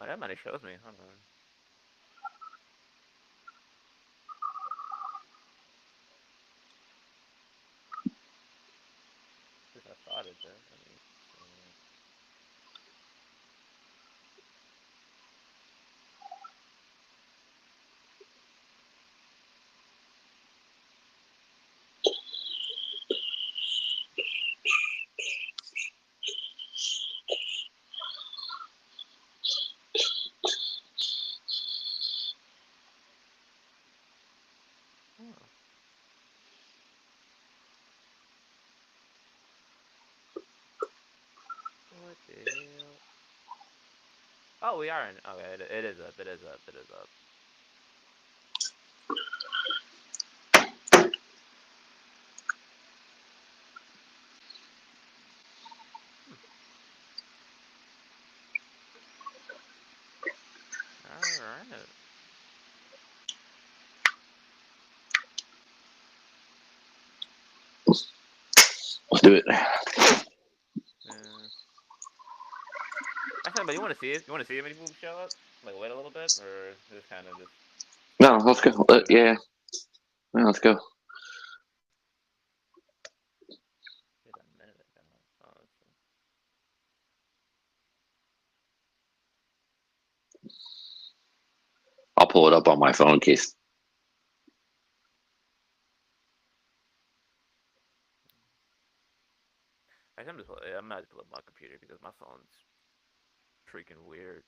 Oh, that money shows me. Hold on. At least I thought it did. Let me see. Oh, what the hell? Oh, we are in. Okay, it is up. It is up. It is up. Hmm. All right. Let's do it. Yeah. Actually, but you want to see it? You want to see how many people show up? Like, wait a little bit, or just kind of just No, let's go. do it now? Yeah, yeah, let's go. Wait a minute ago. Oh, let's see. I'll pull it up on my phone in case. Actually, I'm not pull up my computer because my phone's freaking weird.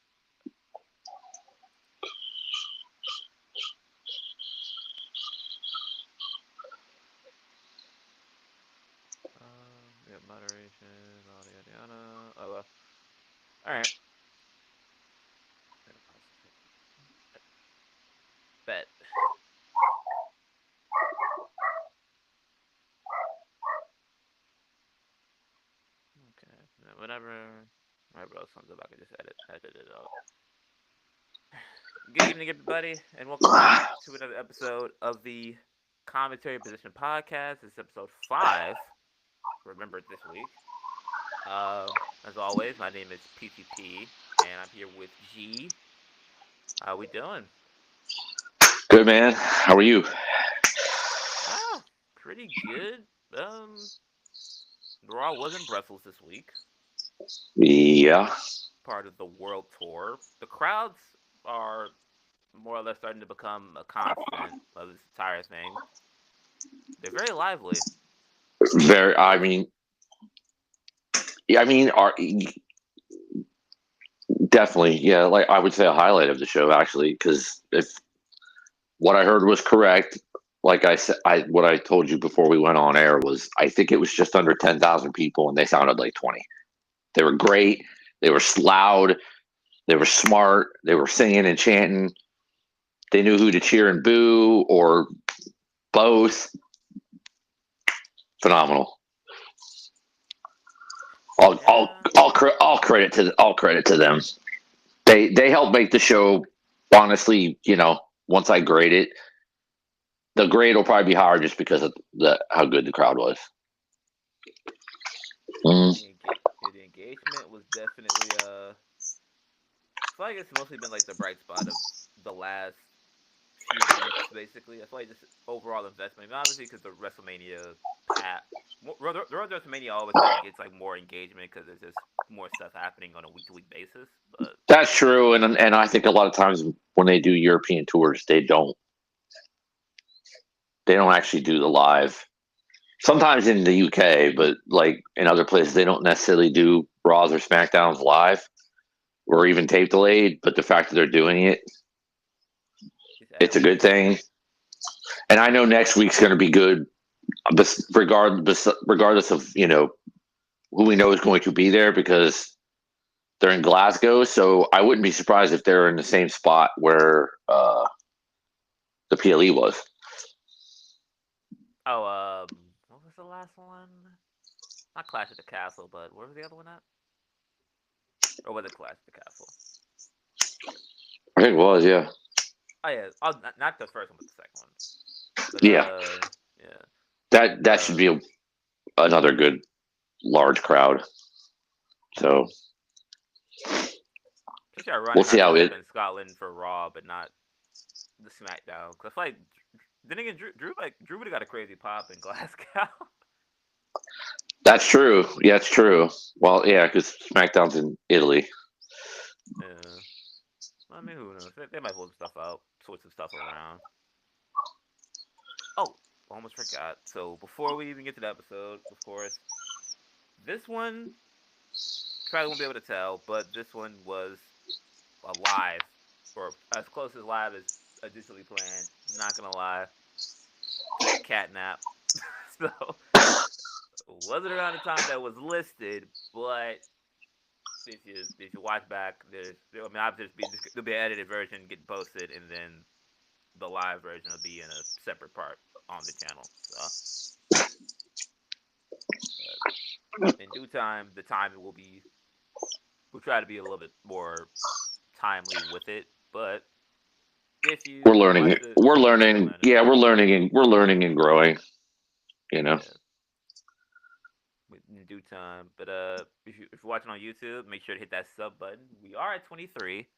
We got moderation, yada yada yada. Oh well. All right. Gonna pause this real quick. Bet. Okay. Whatever else comes up, I can just edit it out. Good evening, everybody, and welcome back to another episode of the Commentary Position Podcast. This is episode 5. Remember it this week. As always, my name is PTP, and I'm here with G. How we doing? Good man. How are you? Ah, pretty good. Raw was in Brussels this week, Yeah. part of the World Tour. The crowds are more or less starting to become a constant of this entire thing. They're very lively. Very. What? Yeah, I mean, definitely. Yeah, like I would say a highlight of the show actually, because if what I heard was correct, like I said, I what I told you before we went on air was I think it was just under 10,000 people, and they sounded like 20. They were great. They were loud. They were smart. They were singing and chanting. They knew who to cheer and boo or both. Phenomenal. Yeah. All credit to them. They helped make the show. Honestly, once I grade it, the grade will probably be higher just because of how good the crowd was. Yeah, Mm, the engagement was definitely I feel like it's mostly been like the bright spot of the last few weeks, basically. I feel like just overall investment. I mean, obviously, because the WrestleMania pat, the Road to WrestleMania always kind of gets like more engagement because there's just more stuff happening on a week to week basis. But that's true, and I think a lot of times when they do European tours, they don't actually do the live. Sometimes in the UK, but like in other places, they don't necessarily do Raws or SmackDowns live or even tape delayed. But the fact that they're doing it, just add it's a good more. thing. And I know next week's going to be good, regardless of who we know is going to be there because they're in Glasgow. So I wouldn't be surprised if they're in the same spot where the PLE was. Oh, what was the last one? Not Clash at the Castle, but where was the other one at? Or was it Clash at the Castle? I think it was, yeah, Oh yeah. Oh, not the first one, but the second one. But yeah. yeah. That should Uh, be another good large crowd. So It's ironic We'll how see they how would it. have been Scotland for Raw, but not the SmackDown. Cause I feel like then again, Drew would have got a crazy pop in Glasgow. That's true. Yeah, it's true. Well, yeah, because SmackDown's in Italy. Yeah. I mean, who knows? They might pull some stuff out, switch some stuff around. Oh, almost forgot. So before we even get to the episode, of course, this one probably won't be able to tell, but this one was a live, or as close as live as a digitally planned. Not gonna lie, took a cat nap, so wasn't around the time that was listed. But if you watch back, I mean, obviously there'll be an edited version get posted, and then the live version will be in a separate part on the channel. So, in due time, the timing will be. We'll try to be a little bit more timely with it, but if We're you learning watch it. the, We're we're still learning. learning. Yeah, we're learning and growing. You know. Yeah, in due time. But if you're watching on YouTube, make sure to hit that sub button. We are at 23.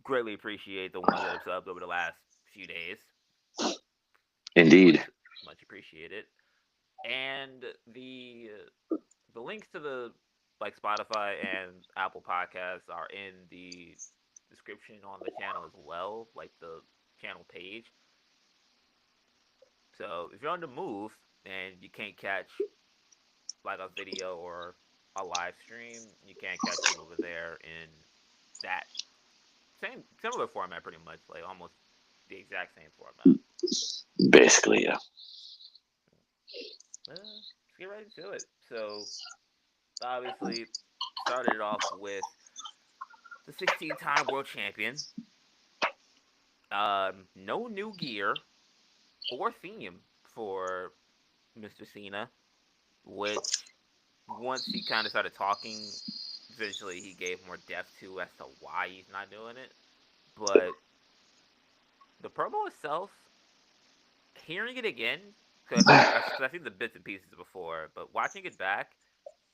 Greatly appreciate the ones that have subbed over the last few days. Much Indeed. much appreciated. And the links to the like Spotify and Apple Podcasts are in the description on the channel as well, like the channel page. So if you're on the move and you can't catch like a video or a live stream, you can't catch it over there in that same similar format, pretty much, like almost the exact same format. Basically, yeah. Let's get right into it. So obviously started it off with the 16-time world champion. No new gear or theme for Mr. Cena, which once he kind of started talking, visually he gave more depth to as to why he's not doing it. But the promo itself, hearing it again, because I've seen the bits and pieces before, but watching it back,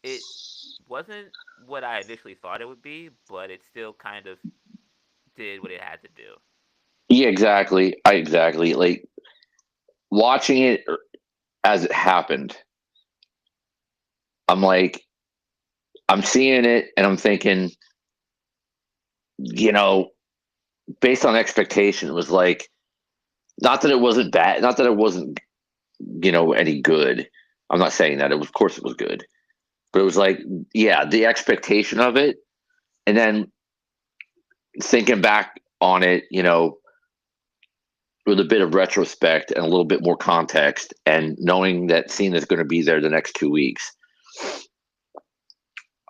it wasn't what I initially thought it would be, but it still kind of did what it had to do. Yeah, exactly. I exactly like watching it as it happened. I'm like, I'm seeing it, and I'm thinking, you know, based on expectation, it was like, not that it wasn't bad, not that it wasn't, any good. I'm not saying that. Of course, it was good, but it was like, yeah, the expectation of it, and then thinking back on it, with a bit of retrospect and a little bit more context, and knowing that Cena's going to be there the next 2 weeks,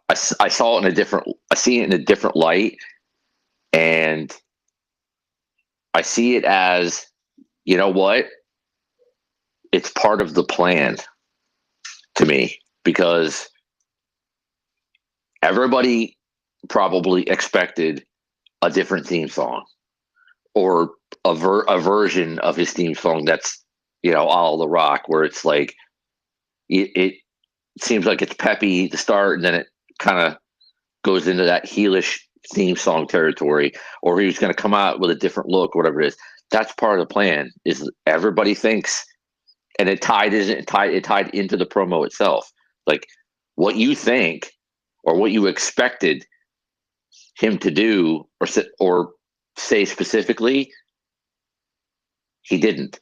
I saw it in a different. I see it in a different light, and I see it as, you know what? It's part of the plan to me, because everybody probably expected a different theme song, or a version of his theme song that's, all the rock, where it's like it seems like it's peppy to start, and then it kind of goes into that heelish theme song territory, or he was going to come out with a different look, whatever it is. That's part of the plan. Is everybody thinks, and it tied into the promo itself, like what you think or what you expected him to do, or say specifically, he didn't.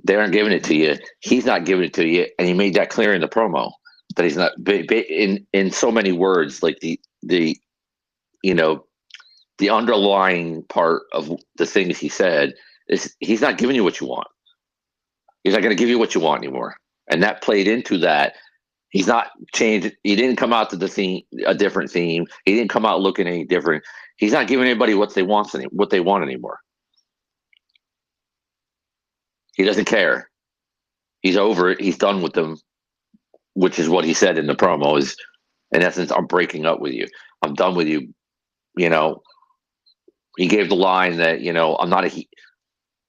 They aren't giving it to you. He's not giving it to you, and he made that clear in the promo that he's not, in so many words, like the you know the underlying part of the things he said is, he's not giving you what you want. He's not going to give you what you want anymore, and that played into that. He's not changed. He didn't come out to the theme, a different theme. He didn't come out looking any different. He's not giving anybody what they want anymore. He doesn't care. He's over it. He's done with them, which is what he said in the promo. Is, in essence, I'm breaking up with you. I'm done with you. You know, he gave the line that, I'm not a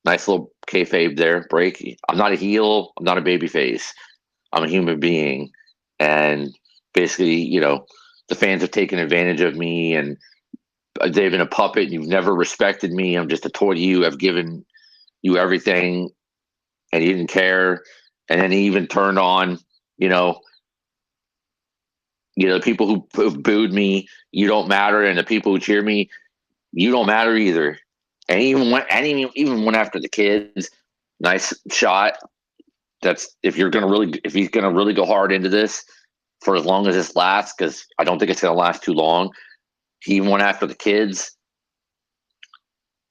nice little kayfabe there. Break. I'm not a heel. I'm not a baby face. I'm a human being, and basically, the fans have taken advantage of me, and they've been a puppet. You've never respected me. I'm just a toy to you. I've given you everything, and you didn't care. And then he even turned on, you know, the people who've booed me, you don't matter, and the people who cheer me, you don't matter either. And he even went after the kids. Nice shot. That's if he's gonna really go hard into this for as long as this lasts, because I don't think it's gonna last too long. He even went after the kids,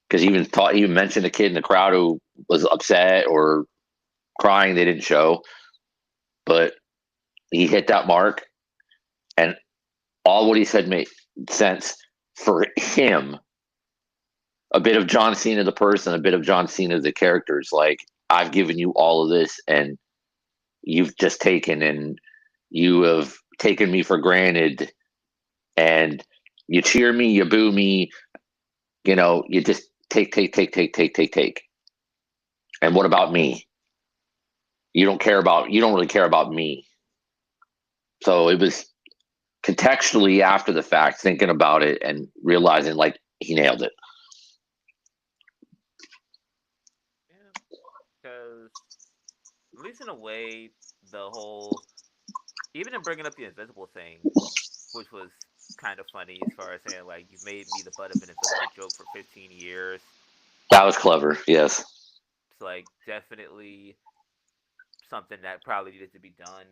because he even mentioned a kid in the crowd who was upset or crying. They didn't show, but he hit that mark, and all what he said made sense for him. A bit of John Cena the person, a bit of John Cena the characters. Like, I've given you all of this, and you've just taken, and you have taken me for granted, and you cheer me, you boo me, you just take. And what about me? You don't really care about me. So it was contextually after the fact, thinking about it and realizing like he nailed it. Yeah, because at least in a way, the whole even in bringing up the invisible thing, which was kind of funny as far as saying like you've made me the butt of an invisible joke for 15 years. That was clever. Yes. It's like definitely something that probably needed to be done.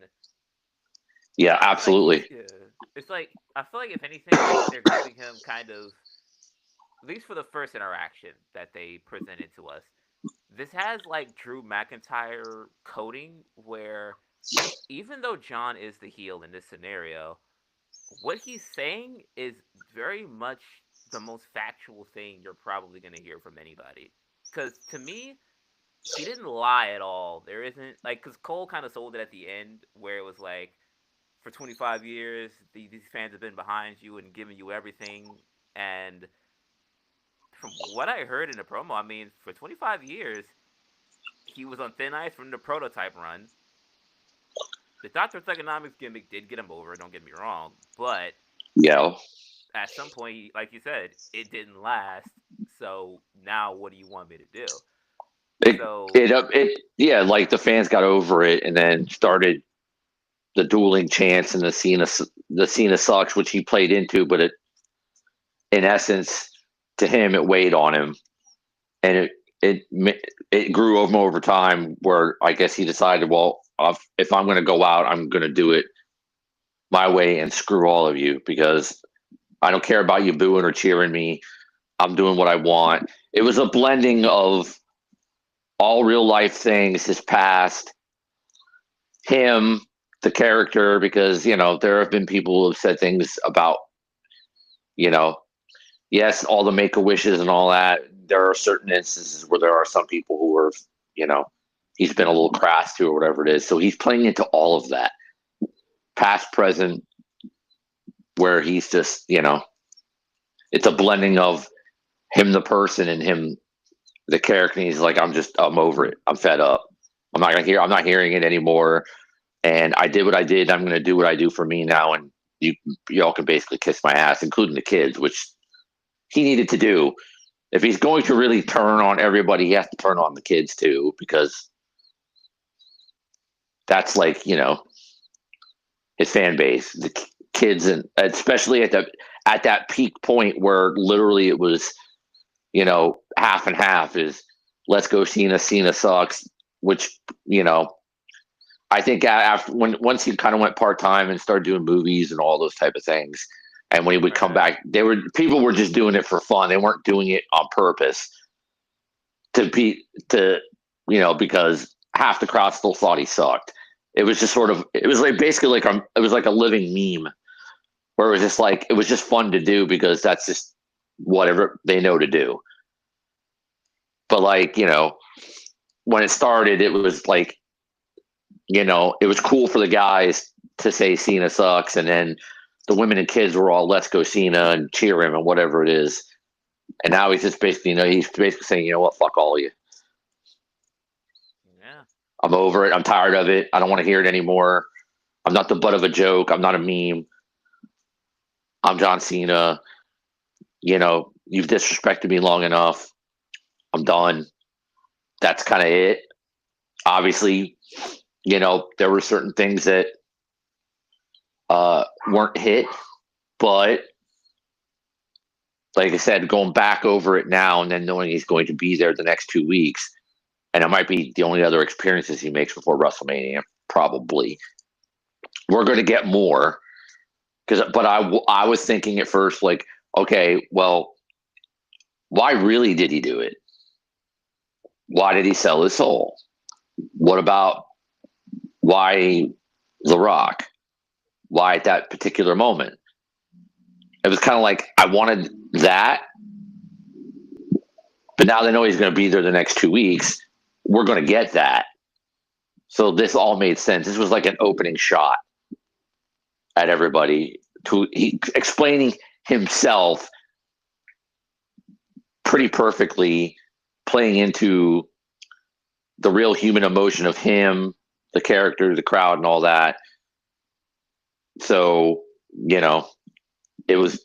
Yeah, absolutely. Like it's like I feel like if anything, they're giving him kind of, at least for the first interaction that they presented to us, this has like Drew McIntyre coding where even though John is the heel in this scenario, what he's saying is very much the most factual thing you're probably going to hear from anybody. Because to me, he didn't lie at all. There isn't, like, because Cole kind of sold it at the end where it was like, for 25 years, these fans have been behind you and giving you everything. And from what I heard in the promo, I mean, for 25 years, he was on thin ice from the prototype run. The Dr. Economics gimmick did get him over, don't get me wrong, but yeah, at some point, like you said, it didn't last. So now what do you want me to do? Yeah, like the fans got over it and then started the dueling chants and the Cena sucks, which he played into, but in essence, to him, it weighed on him, and it grew over time. Where I guess he decided, well, if I'm going to go out, I'm going to do it my way and screw all of you, because I don't care about you booing or cheering me. I'm doing what I want. It was a blending of all real life things, his past, him, the character, because there have been people who have said things about, yes, all the Make-A-Wishes and all that. There are certain instances where there are some people who are, he's been a little crass to or whatever it is. So he's playing into all of that, past, present, where he's just, it's a blending of him, the person, and him, the character. And he's like, I'm over it. I'm fed up. I'm not hearing it anymore. And I did what I did. I'm going to do what I do for me now. And y'all can basically kiss my ass, including the kids, which he needed to do. If he's going to really turn on everybody, he has to turn on the kids too, because that's like, his fan base, the kids, and especially at that peak point where literally it was, half and half is let's go Cena sucks, which, I think once he kind of went part-time and started doing movies and all those type of things, and when he would come back, people were just doing it for fun. They weren't doing it on purpose because half the crowd still thought he sucked. It was just it was like basically it was like a living meme where it was just like, it was just fun to do because that's just whatever they know to do. But like, when it started, it was like, it was cool for the guys to say Cena sucks, and then the women and kids were all let's go Cena and cheer him and whatever it is. And now he's just basically, saying, you know what, fuck all of you. Yeah. I'm over it. I'm tired of it. I don't want to hear it anymore. I'm not the butt of a joke. I'm not a meme. I'm John Cena. You've disrespected me long enough. I'm done. That's kind of it. Obviously, there were certain things that weren't hit, but like I said, going back over it now and then knowing he's going to be there the next 2 weeks, and it might be the only other experiences he makes before WrestleMania, probably. We're going to get more. But I was thinking at first, like, okay, well, why really did he do it? Why did he sell his soul? What about why The Rock? Why at that particular moment? It was kind of like I wanted that, but now they know he's going to be there the next 2 weeks. We're going to get that. So this all made sense. This was like an opening shot at everybody explaining himself pretty perfectly, playing into the real human emotion of him, the character, the crowd, and all that. So, it was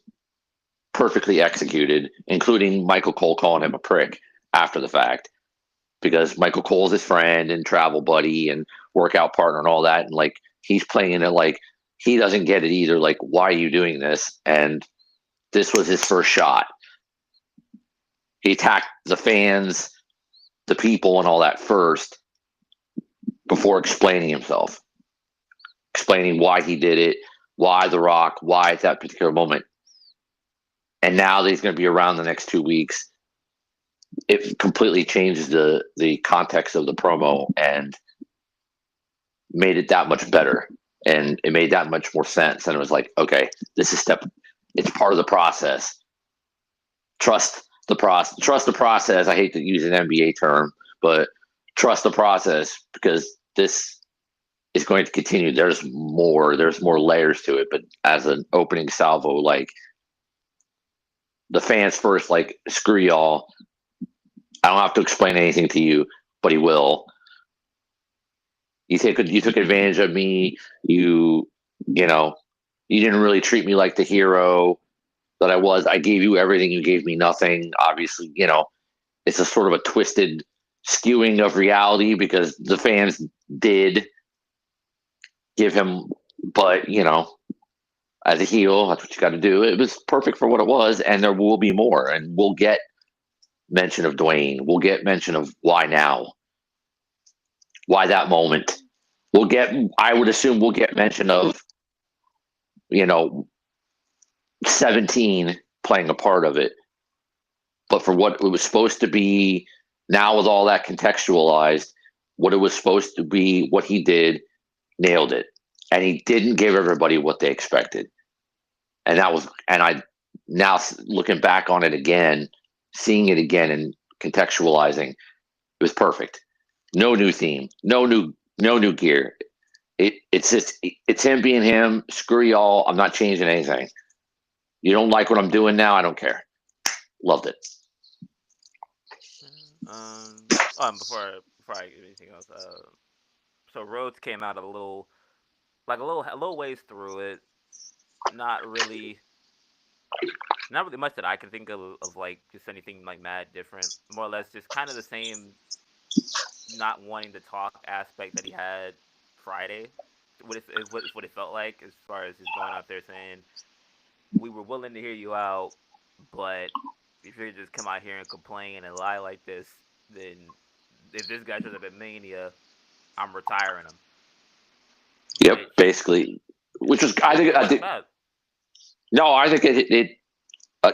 perfectly executed, including Michael Cole calling him a prick after the fact, because Michael Cole's his friend and travel buddy and workout partner and all that. And like, he's playing it like he doesn't get it either. Like, why are you doing this? And this was his first shot. He attacked the fans, the people, and all that first before explaining himself, explaining why he did it, why The Rock, why at that particular moment. And now that he's going to be around the next 2 weeks, it completely changes the context of the promo and made it that much better. And it made that much more sense. And it was like, okay, this is it's part of the process. Trust the process. I hate to use an NBA term, but trust the process, because this is going to continue. There's more layers to it. But as an opening salvo, like, the fans first, like, screw y'all. I don't have to explain anything to you, but he will. You took advantage of me. You didn't really treat me like the hero that I was. I gave you everything. You gave me nothing. Obviously, it's a sort of a twisted skewing of reality, because the fans did give him, but as a heel, that's what you got to do. It was perfect for what it was, and there will be more, and we'll get mention of Dwayne. We'll get mention of why now, why that moment. I would assume we'll get mention of 17 playing a part of it. But for what it was supposed to be, now with all that contextualized, what it was supposed to be, what he did, nailed it. And he didn't give everybody what they expected. And I now looking back on it again, seeing it again and contextualizing, it was perfect. No new theme, no new gear. It's him being him. Screw y'all. I'm not changing anything. You don't like what I'm doing now? I don't care. Loved it. Before I get anything else, so Rhodes came out a little ways through it. Not really much that I can think of like just anything like mad different. More or less just kind of the same, not wanting to talk aspect that he had Friday. What it felt like, as far as just going out there saying, we were willing to hear you out, but if you just come out here and complain and lie like this, then if this guy shows up at Mania, I'm retiring him. Yep, basically. Which was, I think. No, I think it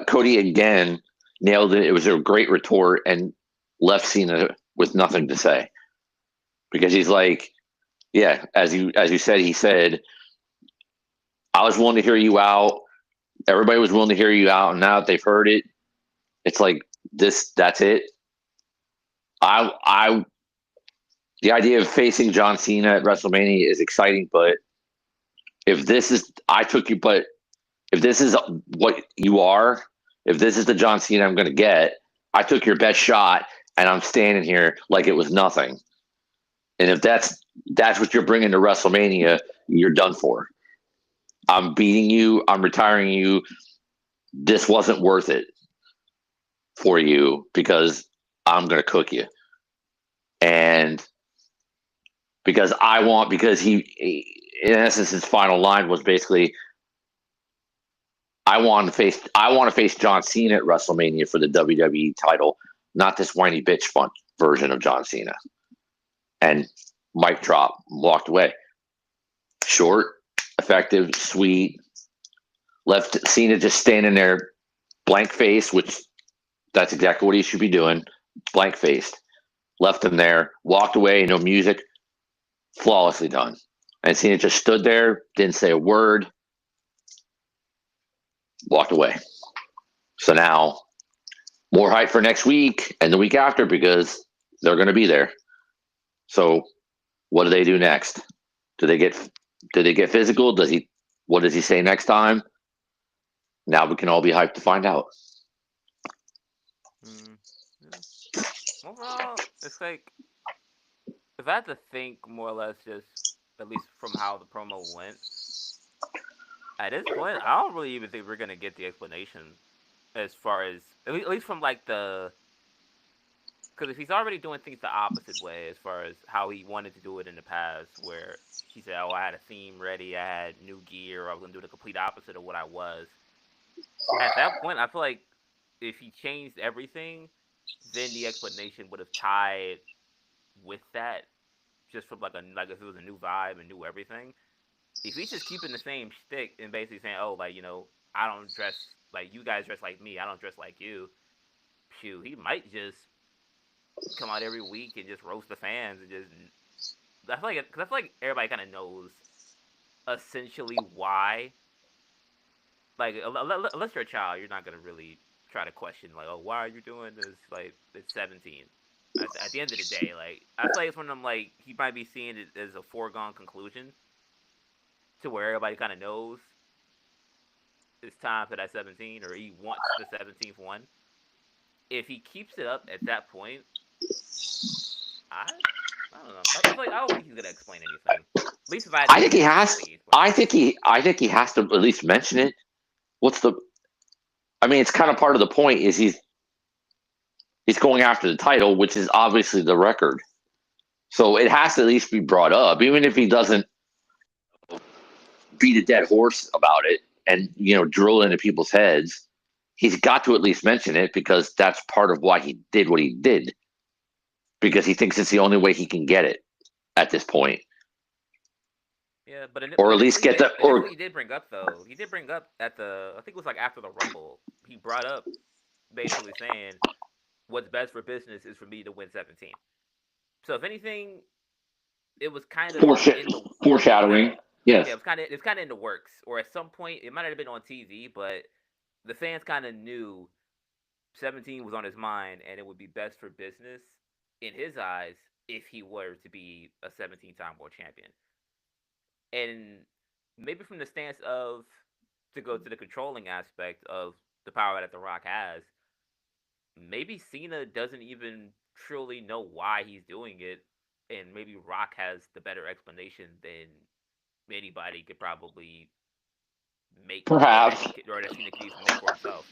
Cody again nailed it. It was a great retort and left Cena with nothing to say, because he's like, yeah, as you said, he said, I was willing to hear you out. Everybody was willing to hear you out, and now that they've heard it, it's like that's it. The idea of facing John Cena at WrestleMania is exciting, but if this is what you are, if this is the John Cena I'm going to get, I took your best shot, and I'm standing here like it was nothing. And if that's what you're bringing to WrestleMania, you're done for. I'm beating you. I'm retiring you. This wasn't worth it. for you because I'm going to cook you. And because in essence, his final line was basically, I want to face John Cena at WrestleMania for the WWE title, not this whiny bitch fun version of John Cena. And mic drop, walked away. Short, effective, sweet. Left Cena just standing there, blank face, which that's exactly what he should be doing, blank faced. Left him there, walked away, no music, flawlessly done. And Cena just stood there, didn't say a word, walked away. So now, more hype for next week and the week after because they're going to be there. So, what do they do next? Do they get physical? What does he say next time? Now we can all be hyped to find out. Yeah. Overall, it's like, if I had to think more or less, just at least from how the promo went, at this point, I don't really even think we're gonna get the explanation as far as at least from like the, because if he's already doing things the opposite way as far as how he wanted to do it in the past, where he said, "Oh, I had a theme ready, I had new gear, I was gonna do the complete opposite of what I was." At that point, I feel like if he changed everything, then the explanation would have tied with that, just from like if it was a new vibe and new everything. If he's just keeping the same shtick and basically saying, "Oh, like, I don't dress like you guys dress like me, I don't dress like you," phew, he might just come out every week and just roast the fans and just. I feel like everybody kind of knows essentially why. Like, unless you're a child, you're not gonna really try to question like, "Oh, why are you doing this?" Like, it's 17. At the end of the day, like, I feel like it's one of them, like, he might be seeing it as a foregone conclusion to where everybody kind of knows it's time for that 17, or he wants the 17th one. If he keeps it up at that point, I don't know. I don't think he's gonna explain anything. At least if I had to I think he has. speed, I think he has to at least mention it. I mean, it's kind of part of the point is he's going after the title, which is obviously the record. So it has to at least be brought up, even if he doesn't beat a dead horse about it and drill into people's heads. He's got to at least mention it because that's part of why he did what he did. Because he thinks it's the only way he can get it at this point. Yeah, but or at least get the initially he did bring up though. He did bring up at the, I think it was like after the Rumble. He brought up basically saying, "What's best for business is for me to win 17." So if anything, it was kind of foreshadowing. Yes. Yeah, it's kind of in the works, or at some point it might have been on TV, but the fans kind of knew 17 was on his mind, and it would be best for business in his eyes if he were to be a 17-time world champion. And maybe from the stance of, to go to the controlling aspect of the power that The Rock has, maybe Cena doesn't even truly know why he's doing it, and maybe Rock has the better explanation than anybody could probably make. Perhaps. Or that Cena could even make for himself.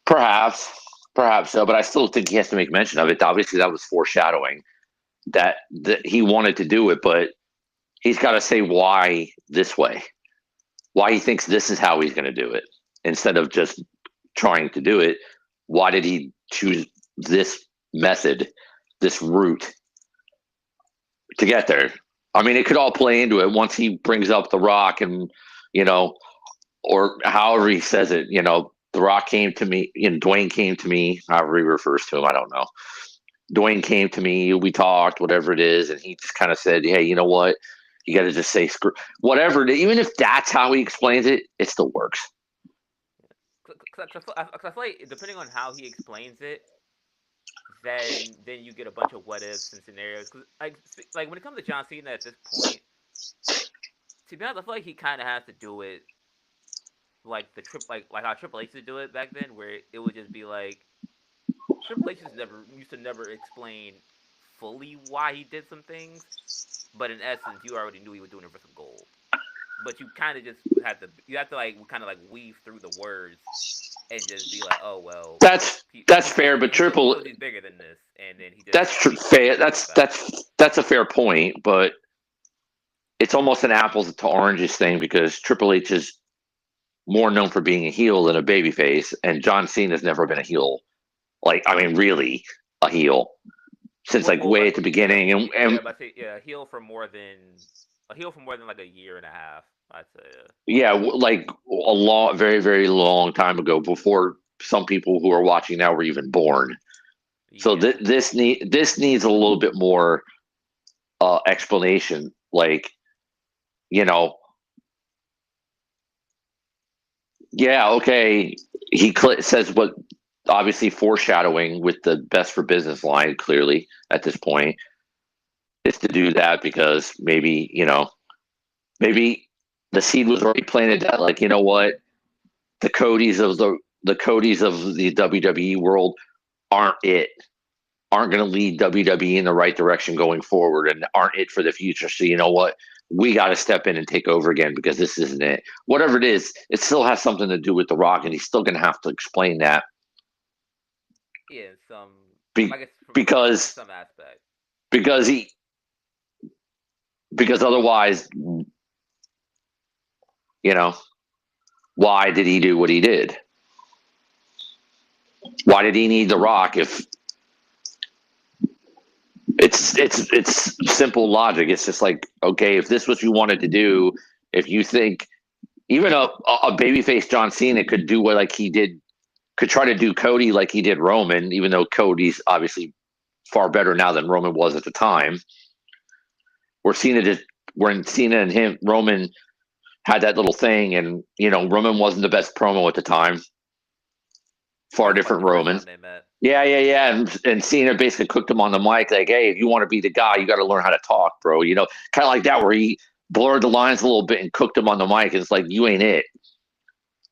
Perhaps so, but I still think he has to make mention of it. Obviously, that was foreshadowing that he wanted to do it, but he's got to say why this way, why he thinks this is how he's going to do it instead of just trying to do it. Why did he choose this method, this route to get there? I mean, it could all play into it once he brings up The Rock and, or however he says it, The Rock came to me, Dwayne came to me, however he refers to him, I don't know. Dwayne came to me, we talked, whatever it is, and he just kind of said, "Hey, you know what? You got to just say screw whatever." Even if that's how he explains it, it still works. Because I feel like depending on how he explains it, then you get a bunch of what ifs and scenarios. Because like when it comes to John Cena at this point, to be honest, I feel like he kind of has to do it like like how Triple H used to do it back then, where it would just be like Triple H used to never explain fully why he did some things, but in essence, you already knew he was doing it for some gold. But you kind of just have to like kind of like weave through the words and just be like, oh well, That's fair, but he Triple feels he's bigger than this, and then he just fair. takes a step back. That's a fair point, but it's almost an apples to oranges thing because Triple H is more known for being a heel than a babyface, and John Cena's never been a heel. Like, I mean, really a heel since like way at the beginning, and but yeah, a heel for more than like a year and a half. I'd say. yeah, like a long, very, very long time ago, before some people who are watching now were even born. So Yeah. this needs a little bit more explanation. Like, you know, yeah, okay, he says what obviously foreshadowing with the best for business line clearly at this point is to do that because maybe the seed was already planted that like what the Codys of the Codys of the WWE world aren't going to lead WWE in the right direction going forward and aren't it for the future. So you know what? We got to step in and take over again because this isn't it. Whatever it is, it still has something to do with The Rock, and he's still going to have to explain that. Yeah, I guess because some aspect. Because otherwise, why did he do what he did? Why did he need The Rock if it's simple logic? It's just like, okay, if this was what you wanted to do, if you think even a babyface John Cena could do what like he did, could try to do Cody like he did Roman, even though Cody's obviously far better now than Roman was at the time. When Cena and Roman had that little thing, and Roman wasn't the best promo at the time. Far different Roman. Yeah. And Cena basically cooked him on the mic, like, hey, if you want to be the guy, you got to learn how to talk, bro. Kind of like that, where he blurred the lines a little bit and cooked him on the mic. And it's like, you ain't it.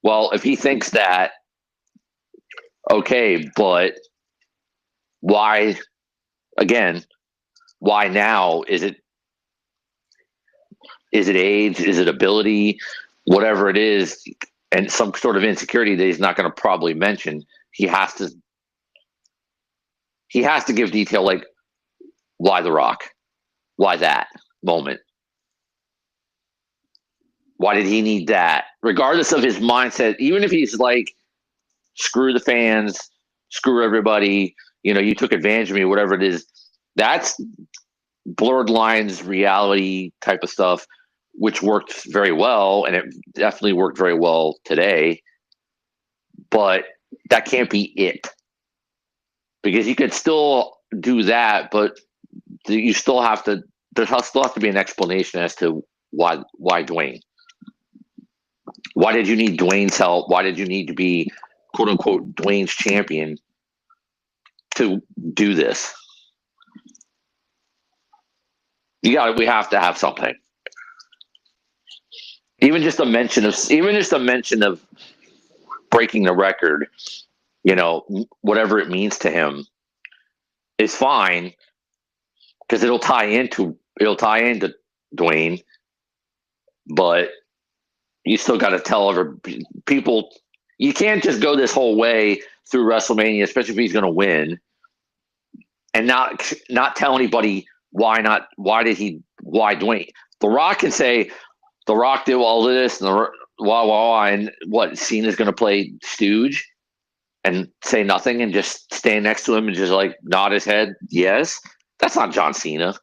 Well, if he thinks that, okay, but why, again, why now? Is it age? Is it ability? Whatever it is, and some sort of insecurity that he's not going to probably mention. He has to give detail, like why The Rock, why that moment, why did he need that, regardless of his mindset. Even if he's like, screw the fans, screw everybody, you took advantage of me, whatever it is. That's blurred lines, reality type of stuff, which worked very well, and it definitely worked very well today. But that can't be it, because you could still do that, but you still have to. There still has to be an explanation as to why Dwayne. Why did you need Dwayne's help? Why did you need to be, quote unquote, Dwayne's champion to do this? We have to have something. Even just a mention of breaking the record, whatever it means to him, is fine, because it'll tie into Dwayne. But you still got to tell other people. You can't just go this whole way through WrestleMania, especially if he's going to win, and not tell anybody why Dwayne. The Rock can say The Rock did all this and and what, Cena's going to play stooge and say nothing and just stand next to him and just like nod his head. Yes, that's not John Cena.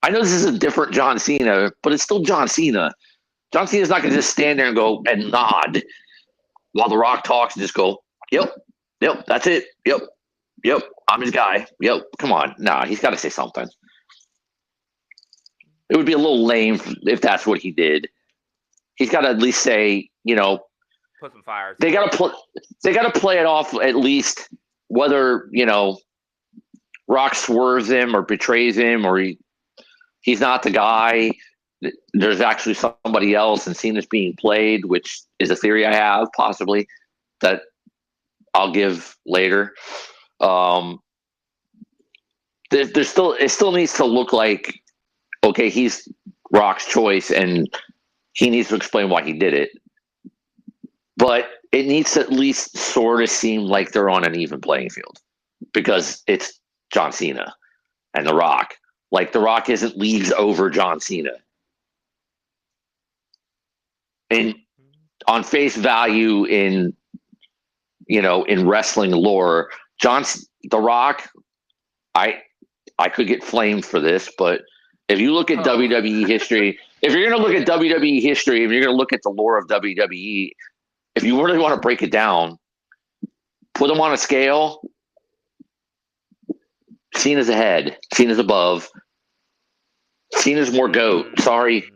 I know this is a different John Cena, but it's still John Cena. John Cena's not going to just stand there and go and nod while The Rock talks and just go, yep, that's it. Yep, I'm his guy. Yep, come on. Nah, he's got to say something. It would be a little lame if that's what he did. He's got to at least say, put some fire. They got to play it off at least, whether Rock swerves him or betrays him or he's not the guy. There's actually somebody else, and Cena's being played, which is a theory I have, possibly, that I'll give later. It still needs to look like, okay, he's Rock's choice, and he needs to explain why he did it. but it needs to at least sort of seem like they're on an even playing field because it's John Cena and The Rock. Like The Rock isn't leagues over John Cena. And on face value in wrestling lore, The Rock, I could get flamed for this, but if you look at WWE history, if you're going to look at WWE history, if you're going to look at the lore of WWE, if you really want to break it down, put them on a scale. Cena's ahead. Cena's above. Cena's more GOAT. Sorry.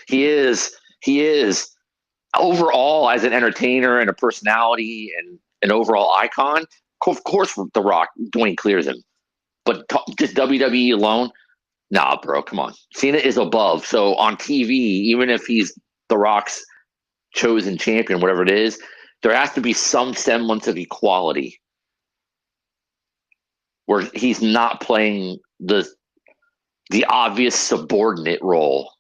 He is. Overall, as an entertainer and a personality and an overall icon, of course, The Rock, Dwayne clears him. But just WWE alone, nah, bro, come on. Cena is above. So on TV, even if he's The Rock's chosen champion, whatever it is, there has to be some semblance of equality where he's not playing the obvious subordinate role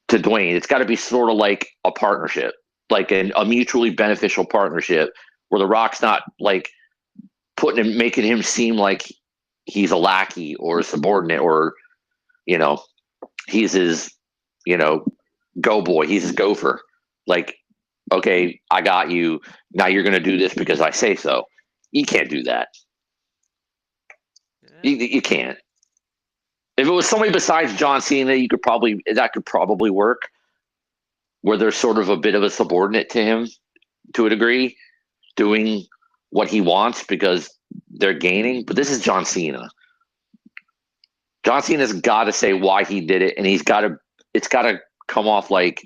to Dwayne. It's got to be sort of like a partnership, like a mutually beneficial partnership where The Rock's not like making him seem like he's a lackey or a subordinate or, he's his, go boy. He's his gopher. Like, okay, I got you. Now you're going to do this because I say so. You can't do that. Yeah. You can't. If it was somebody besides John Cena, that could probably work where there's sort of a bit of a subordinate to him to a degree, doing what he wants because they're gaining. But this is John Cena. John Cena's got to say why he did it, and it's got to come off like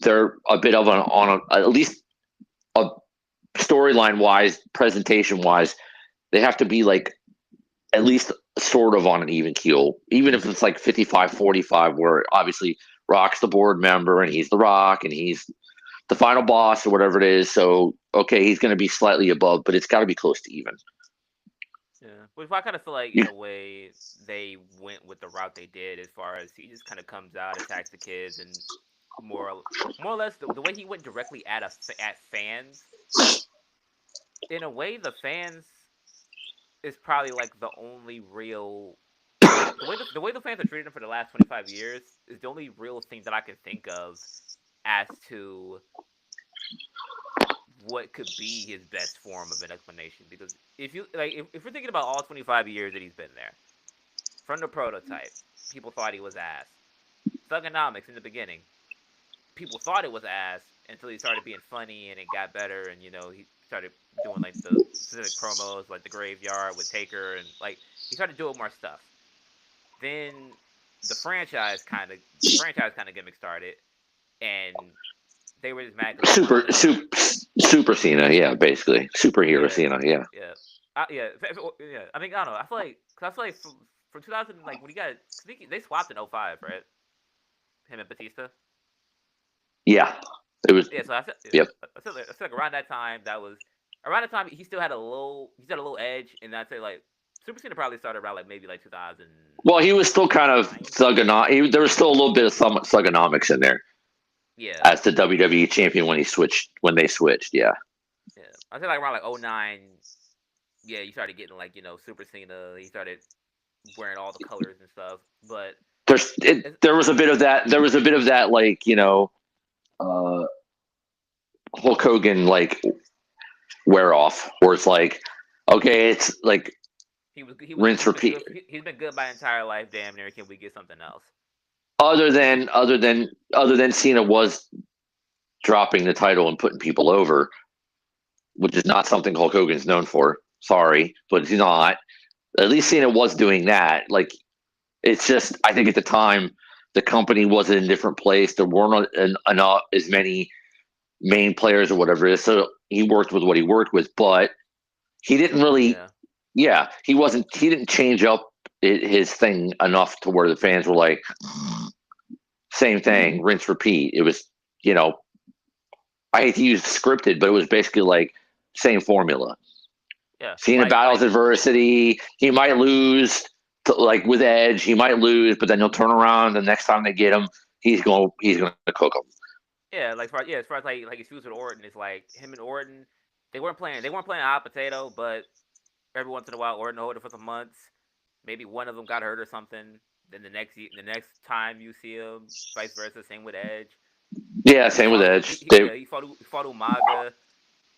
they're a bit of at least a storyline wise, presentation wise, they have to be like at least sort of on an even keel, even if it's like 55-45, where obviously Rock's the board member and he's The Rock and he's the final boss or whatever it is. So, okay, he's going to be slightly above, but it's got to be close to even. Yeah, which I kind of feel like in a way they went with the route they did, as far as he just kind of comes out, attacks the kids, and more or less the way he went directly at fans. In a way, the fans is probably like the only real the way the fans have treated him for the last 25 years is the only real thing that I can think of as to what could be his best form of an explanation. Because if we're thinking about all 25 years that he's been there, from the prototype, people thought he was ass. Thugonomics in the beginning, people thought it was ass until he started being funny and it got better, and he started doing like the specific promos, like the Graveyard with Taker, and like he started doing more stuff. Then the franchise kind of gimmick started, and they were just mad. Super Cena, yeah, basically superhero Cena, yeah. Yeah. I mean, I don't know. I feel like from 2000, like when he got, they swapped in 05, right? Him and Batista. Yeah, it was. Yeah, so I feel like around that time, he still had a little edge, and I'd say like Super Cena probably started around like maybe like 2000. Well, he was still kind of thugonomics. There was still a little bit of thugonomics in there. Yeah. As the WWE champion when they switched, yeah. Yeah, I say like around like 09. Yeah, you started getting like Super Cena. He started wearing all the colors and stuff, but there was a bit of that. There was a bit of that, like Hulk Hogan like wear off, where it's like, okay, it's like he was rinse repeat. He's been good my entire life, damn near. Can we get something else? Other than Cena was dropping the title and putting people over, which is not something Hulk Hogan's known for. Sorry, but he's not. At least Cena was doing that. Like, it's just, I think at the time the company was in a different place. There weren't enough as many main players or whatever it is. So he worked with what he worked with, but he didn't really. Yeah, he didn't change up his thing enough to where the fans were like, same thing, rinse, repeat. It was, I hate to use scripted, but it was basically like same formula. Yeah. Cena battles adversity. He might lose, like with Edge. He might lose, but then he'll turn around. The next time they get him, he's going to cook him. Yeah, as far as like his feud with Orton, it's like him and Orton, they weren't playing hot potato, but every once in a while Orton hold it for some months. Maybe one of them got hurt or something. Then the next time you see him, vice versa. Same with Edge. Yeah, He same with fought Edge. They he fought Umaga.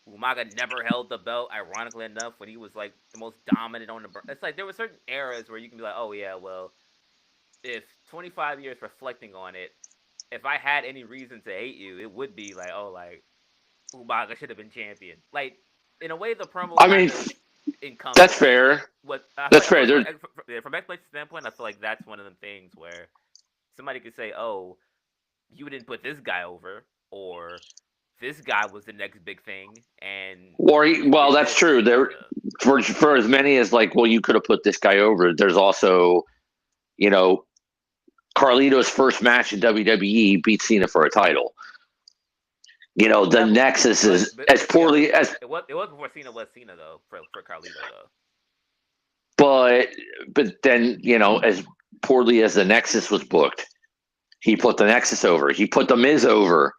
Umaga never held the belt. Ironically enough, when he was like the most dominant on the, it's like there were certain eras where you can be like, oh yeah, well, if 25 years reflecting on it, if I had any reason to hate you, it would be like, oh, like Umaga should have been champion. Like in a way, the promo I kind mean, of that's encompassed fair. what That's I feel fair. like There, from explanation standpoint, I feel like that's one of them things where somebody could say, oh, you didn't put this guy over, or this guy was the next big thing, and you well, did that's this. true. There, Yeah. for as many as like, well, you could have put this guy over. There's also, you know, Carlito's first match in WWE beat Cena for a title. You know, the Yeah, Nexus is as poorly as, it was before Cena was Cena though for Carlito though. but then as poorly as the Nexus was booked, he put the Nexus over. He put the Miz over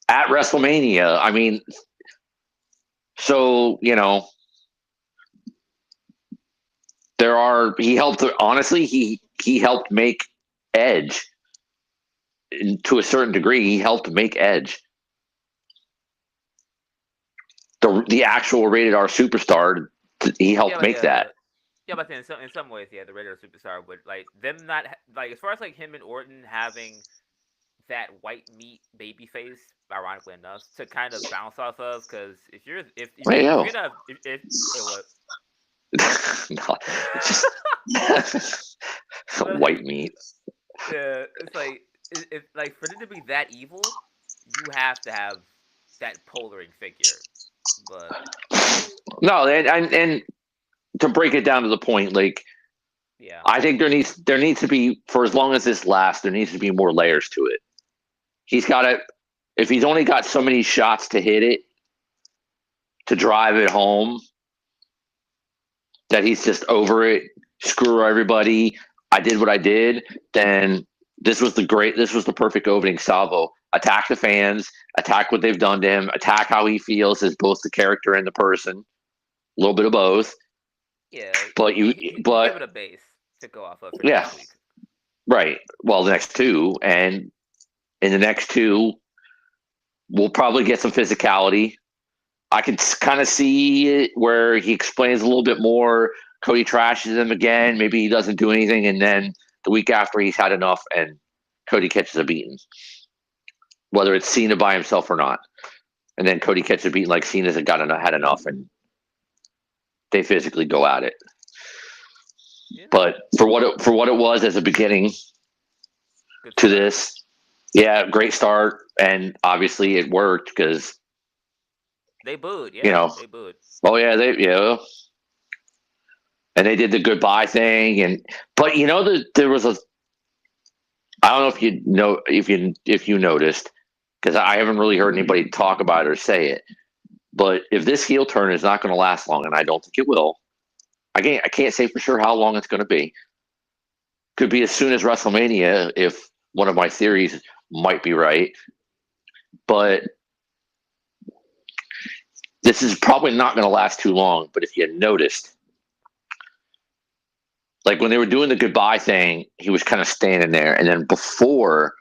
at WrestleMania. I mean, so he helped. Honestly, he helped make Edge to a certain degree. He helped make Edge the actual rated R superstar. He helped make that. Yeah, but in some ways, yeah, the regular superstar would like them not like as far as like him and Orton having that white meat baby face, ironically enough, to kind of bounce off of. Because Hey, if yo. you're gonna if it was No, it's just white meat. it's like like for it to be that evil, you have to have that polaring figure. But No, and to break it down to the point, like yeah, I think there needs to be, for as long as this lasts, there needs to be more layers to it. He's got to, if he's only got so many shots to hit it, to drive it home, that he's just over it, screw everybody, I did what I did, then this was the perfect opening salvo. Attack the fans, attack what they've done to him, attack how he feels as both the character and the person. A little bit of both. yeah, But he give it a base to go off of for yeah, next week. right. Well, the next two, and in the next two, we'll probably get some physicality. I can kind of see it where he explains a little bit more. Cody trashes him again. Maybe he doesn't do anything, and then the week after he's had enough, and Cody catches a beating, whether it's Cena by himself or not. And then Cody catches a beating like Cena's had enough, and they physically go at it. Yeah, But for what it was as a beginning good to start. this, yeah, great start, and obviously it worked because They booed, you yeah, know, they booed. oh yeah, and they did the goodbye thing, but there was a, I don't know if you noticed, because I haven't really heard anybody talk about it or say it, but if this heel turn is not going to last long, and I don't think it will, I can't say for sure how long it's going to be. Could be as soon as WrestleMania if one of my theories might be right, but this is probably not going to last too long. But if you noticed, like when they were doing the goodbye thing, he was kind of standing there, and then before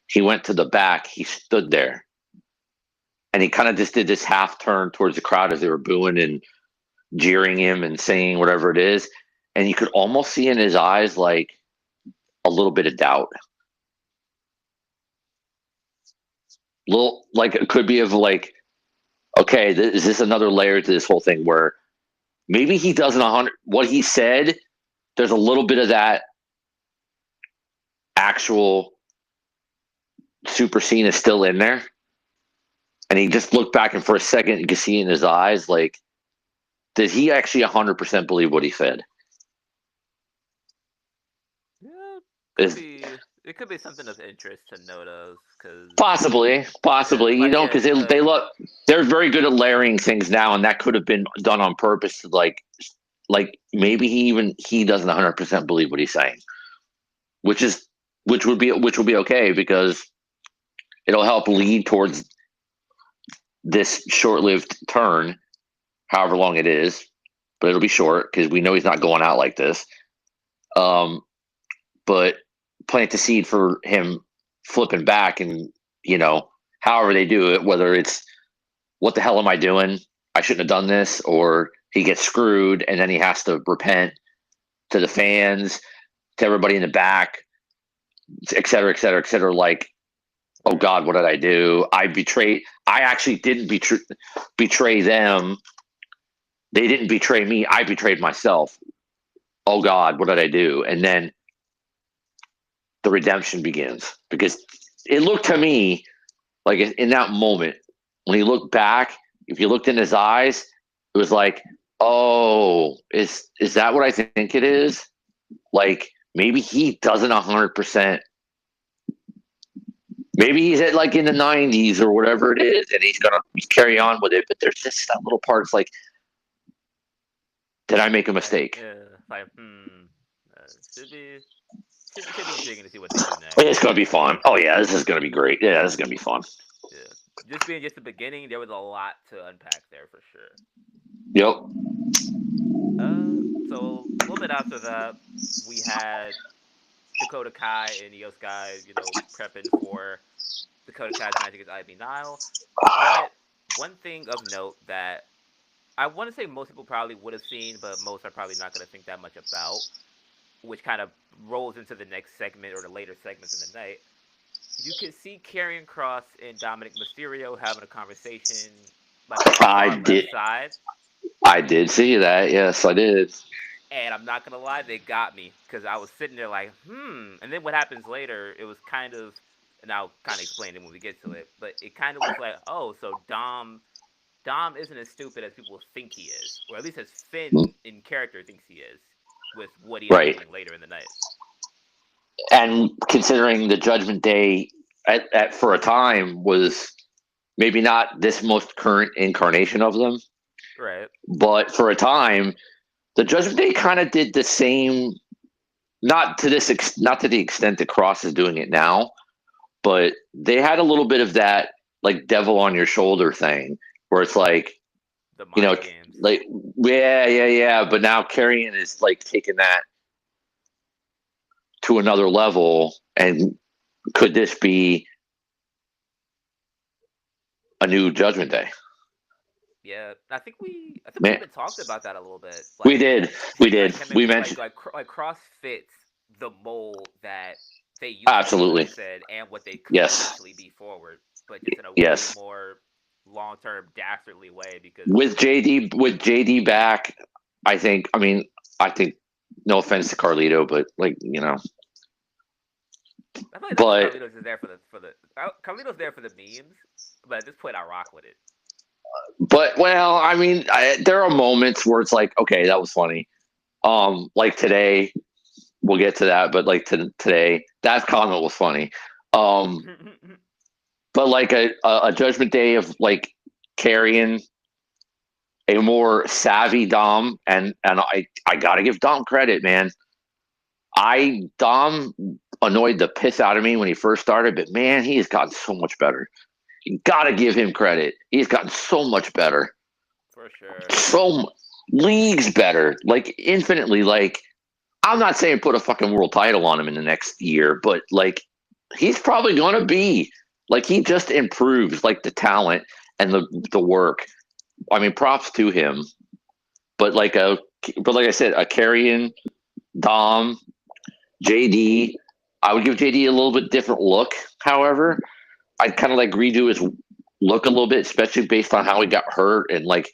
he went to the back, he stood there, and he kind of just did this half turn towards the crowd as they were booing and jeering him and saying whatever it is, and you could almost see in his eyes like a little bit of doubt, little like it could be of like, okay, is this another layer to this whole thing where maybe he doesn't 100 what he said. There's a little bit of that actual Super Scene is still in there. And he just looked back, and for a second, you could see in his eyes, like, did he actually 100% believe what he said? Yeah, Is it could be something of interest to note of because possibly, yeah, because they're very good at layering things now, and that could have been done on purpose. To like maybe he doesn't 100% believe what he's saying, which would be okay because It'll help lead towards this short-lived turn, however long it is, but it'll be short because we know he's not going out like this. But plant the seed for him flipping back, and however they do it, whether it's what the hell am I doing? I shouldn't have done this, or he gets screwed and then he has to repent to the fans, to everybody in the back, et cetera, et cetera, et cetera. Like, oh God, what did I do? I actually didn't betray them. They didn't betray me. I betrayed myself. Oh God, what did I do? And then the redemption begins, because it looked to me like in that moment, when he looked back, if you looked in his eyes, it was like, oh, is that what I think it is? Like, maybe he doesn't 100%. Maybe he's at like in the 90s or whatever it is, and he's gonna carry on with it. But there's just that little part. It's like, did I make a mistake? Like, should be intriguing to see what they do next. It's gonna be fun. Oh yeah, this is gonna be great. Yeah, this is gonna be fun. Yeah, just being just the beginning, there was a lot to unpack there for sure. Yep. So a little bit after that, we had Dakota Kai and Io Sky, prepping for Dakota Kai's match against Ivy Nile. But one thing of note that I want to say most people probably would have seen, but most are probably not going to think that much about, which kind of rolls into the next segment or the later segments in the night. You can see Karrion Kross and Dominic Mysterio having a conversation like on the left side. I did see that. Yes, I did. And I'm not going to lie, they got me, because I was sitting there like, And then what happens later, it was kind of, and I'll kind of explain it when we get to it, but it kind of was like, oh, so Dom isn't as stupid as people think he is, or at least as Finn in character thinks he is, with what he ends up doing later in the night. And considering the Judgment Day at for a time was maybe not this most current incarnation of them, right? But for a time, the Judgment Day kind of did the same. Not to the extent that Cross is doing it now, but they had a little bit of that like devil on your shoulder thing, where it's like, the mind games. like yeah. But now Karrion is like taking that to another level, and could this be a new Judgment Day? Yeah, I think we even talked about that a little bit. Like, we did. We mentioned like Cross fits the mold that they used absolutely to said, and what they could actually be forward, but just in a way more long-term dastardly way. Because with JD back, I think no offense to Carlito, but like I feel like Carlito's is there Carlito's there for the memes, but at this point I rock with it. But well, I mean, there are moments where it's like, okay, that was funny. Like today, we'll get to that, but like today, that comment was funny. But like a Judgment Day of like Karrion, a more savvy Dom, and I gotta give Dom credit, man. Dom annoyed the piss out of me when he first started, but man, he has gotten so much better. You gotta give him credit. He's gotten so much better. For sure. So leagues better. Like infinitely. Like, I'm not saying put a fucking world title on him in the next year, but like he's probably gonna be. Like, he just improves like the talent and the work. I mean, props to him. But like I said, a Karrion, Dom, JD, I would give JD a little bit different look, however. I'd kind of like redo his look a little bit, especially based on how he got hurt and like,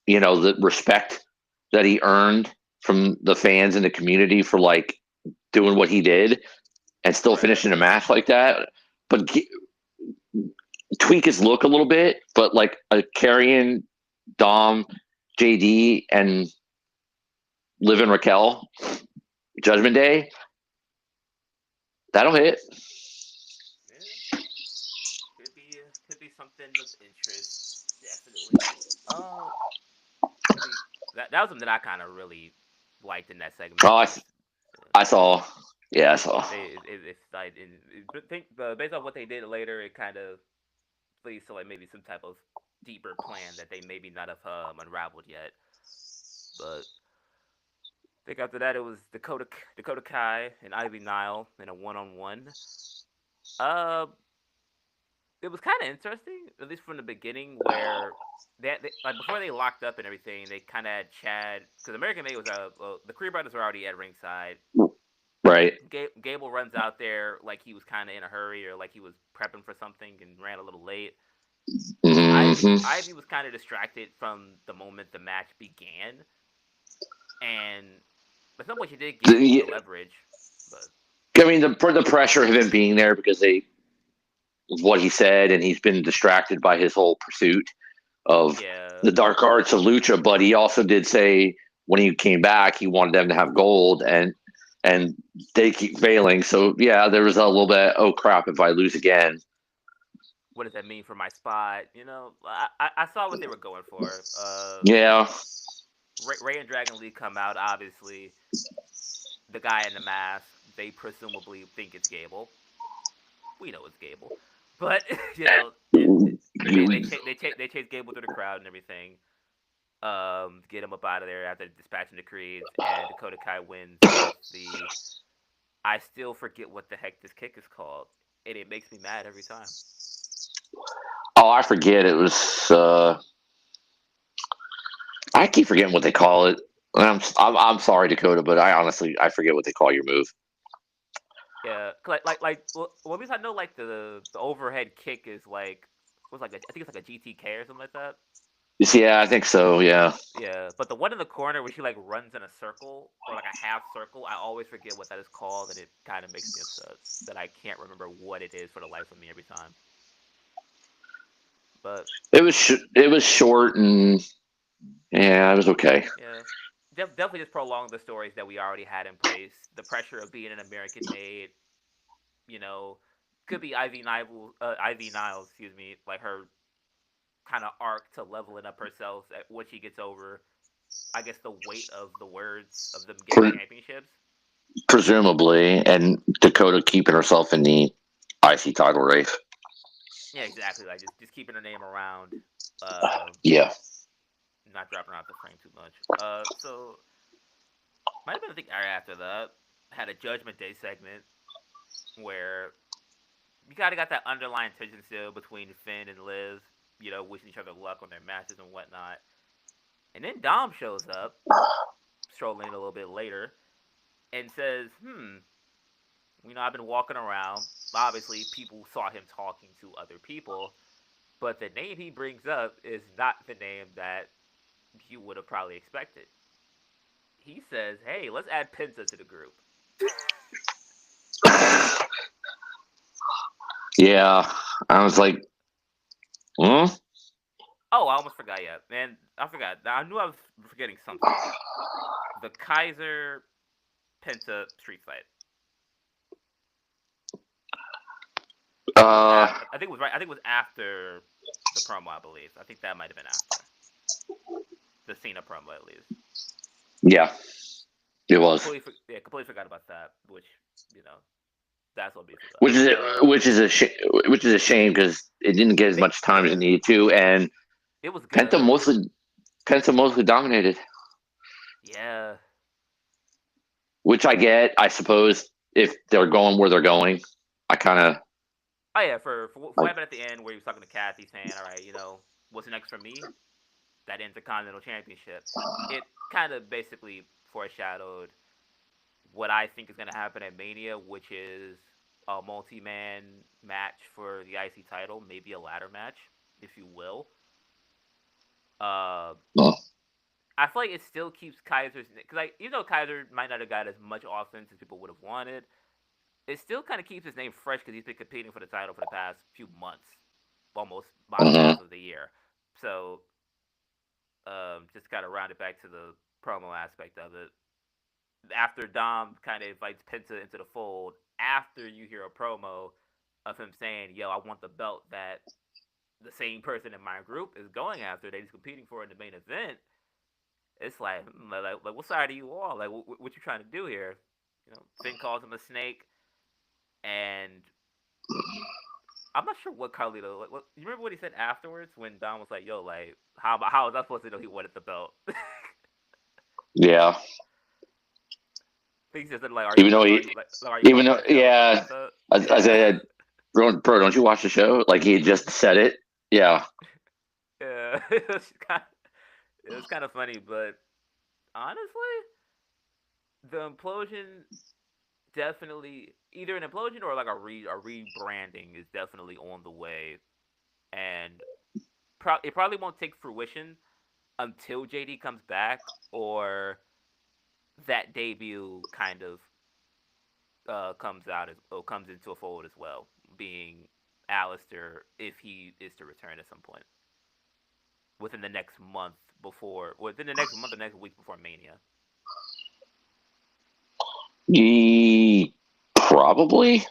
the respect that he earned from the fans and the community for like doing what he did and still finishing a match like that. But tweak his look a little bit, but like a Karrion, Dom, JD, and Liv and Raquel Judgment Day, that'll hit. Could be something of interest, definitely. That was something that I kind of really liked in that segment. Oh, I saw. Yeah, so It's like think based on what they did later, it kind of leads to like maybe some type of deeper plan that they maybe not have unraveled yet. But I think after that it was Dakota Kai and Ivy Nile in a one-on-one. Uh, it was kind of interesting, at least from the beginning, where they like before they locked up and everything, they kind of had Chad because American May was the Creed brothers were already at ringside. right. Gable runs out there like he was kind of in a hurry or like he was prepping for something and ran a little late. Hmm. Ivy was kind of distracted from the moment the match began, and at some point she did give Gable the leverage, but I mean, for the pressure of him being there because they what he said, and he's been distracted by his whole pursuit of yeah, the dark arts of lucha. But he also did say when he came back, he wanted them to have gold, and they keep failing. So yeah, there was a little bit. Oh crap! If I lose again, what does that mean for my spot? I saw what they were going for. yeah, Ray and Dragon Lee come out. Obviously, the guy in the mask. They presumably think it's Gable. We know it's Gable, but they chase Gable through the crowd and everything. Get him up out of there after dispatching the Creeds, and Dakota Kai wins with the. I still forget what the heck this kick is called, and it makes me mad every time. oh, I forget. It was. I keep forgetting what they call it. I'm sorry, Dakota, but I forget what they call your move. Yeah, well, at least I know like the overhead kick is like was like I think it's like a GTK or something like that. Yeah, I think so. Yeah. Yeah, but the one in the corner where she like runs in a circle or like a half circle, I always forget what that is called, and it kind of makes me upset that I can't remember what it is for the life of me every time. But It was short and yeah, it was okay. yeah, definitely just prolong the stories that we already had in place. The pressure of being an American made, you know, could be Ivy Niles, excuse me, like her kind of arc to leveling up herself at when she gets over. I guess the weight of the words of them getting Pre- championships. Presumably, and Dakota keeping herself in the IC title race. Yeah, exactly. Like just keeping her name around, uh, Yeah. not dropping her off the frame too much. So might have been I think right after that had a Judgment Day segment where you kind of got that underlying tension still between Finn and Liv, wishing each other luck on their matches and whatnot. And then Dom shows up, strolling in a little bit later, and says, I've been walking around. Obviously, people saw him talking to other people, but the name he brings up is not the name that you would have probably expected. He says, "Hey, let's add Penta to the group." Yeah. I was like, hmm? Oh, I almost forgot. Yeah, man, I forgot. I knew I was forgetting something. The Kaiser Penta street fight. I think it was. Uh, I think it was right. I think it was after the promo. I believe. I think that might have been after the Cena promo, at least. yeah, it was. Completely forgot about that. Which you know, that's what beef is Which up. is which is a shame because it didn't get as much time as it Yeah, needed to, and it was Penta good. mostly Penta mostly dominated, Yeah, which I get. I suppose if they're going where they're going, I kind of oh yeah, for what like. happened at the end where he was talking to Kathy saying, "All right, what's next for me? That Intercontinental Championship." It kind of basically foreshadowed what I think is going to happen at Mania, which is a multi-man match for the IC title, maybe a ladder match, if you will. Uh, Well, I feel like it still keeps Kaiser's because like even though Kaiser might not have got as much offense as people would have wanted, it still kind of keeps his name fresh because he's been competing for the title for the past few months, almost bottom mhm. half of the year. So just kind of round it back to the promo aspect of it. After Dom kind of invites Penta into the fold, after you hear a promo of him saying, "Yo, I want the belt that the same person in my group is going after, that he's competing for in the main event," it's like what side are you on? Like, what you trying to do here? Finn calls him a snake, and I'm not sure what Carlito. What you remember what he said afterwards when Don was like, "Yo, like, how was I supposed to know he wanted the belt?" I Yeah. think he said like, Even though he, are you even watching though, the show?" Or something yeah, like that. I Yeah, said, bro, don't you watch the show? Like he had just said it. Yeah. yeah. It was kind of funny, but honestly, the implosion definitely either an implosion or like a rebranding is definitely on the way, and it probably won't take fruition until JD comes back or that debut kind of comes into a fold as well, being Alistair if he is to return at some point within the next month the next week before Mania. Ye probably.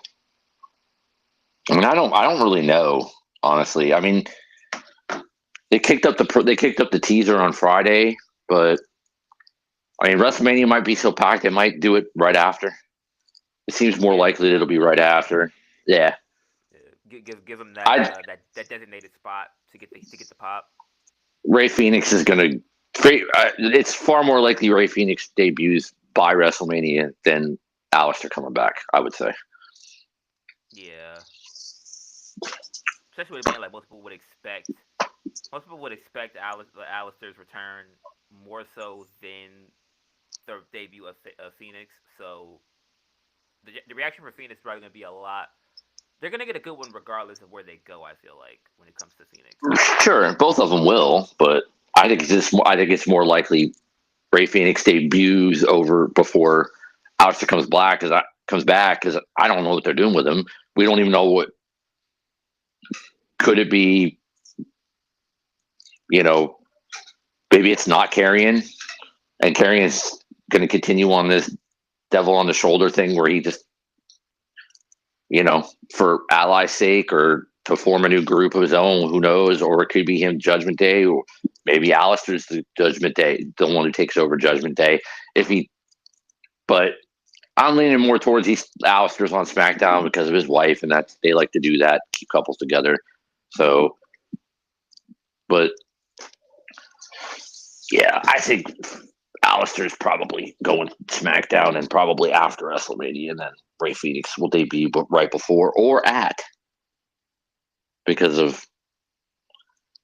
I mean, I don't really know, honestly. I mean, they kicked up the teaser on Friday, but I mean, WrestleMania might be so packed they might do it right after. It seems more Yeah, likely that it'll be right after. Yeah, give him I that designated spot to get the pop. Ray Phoenix is gonna. It's far more likely Ray Phoenix debuts by WrestleMania than Alistair coming back. I would say. Yeah, especially with it being like most people would expect Alistair's return more so than the debut of Phoenix. So the reaction for Phoenix is probably going to be a lot. They're going to get a good one regardless of where they go. I feel like when it comes to Phoenix. Sure, both of them will, but I think it's more likely Ray Phoenix debuts over before Alistair comes back because I don't know what they're doing with him. We don't even know what could it be. You know, maybe it's not Carrion, and Carrion's going to continue on this devil on the shoulder thing where he just for ally's sake or to form a new group of his own, who knows? Or it could be him Judgment Day, or maybe Alistair's the Judgment Day, the one who takes over Judgment Day. But I'm leaning more towards Alistair's on SmackDown because of his wife, and that they like to do that, keep couples together. So, but yeah, I think Alistair's probably going SmackDown and probably after WrestleMania, and then Ray Phoenix will debut, but right before or at because of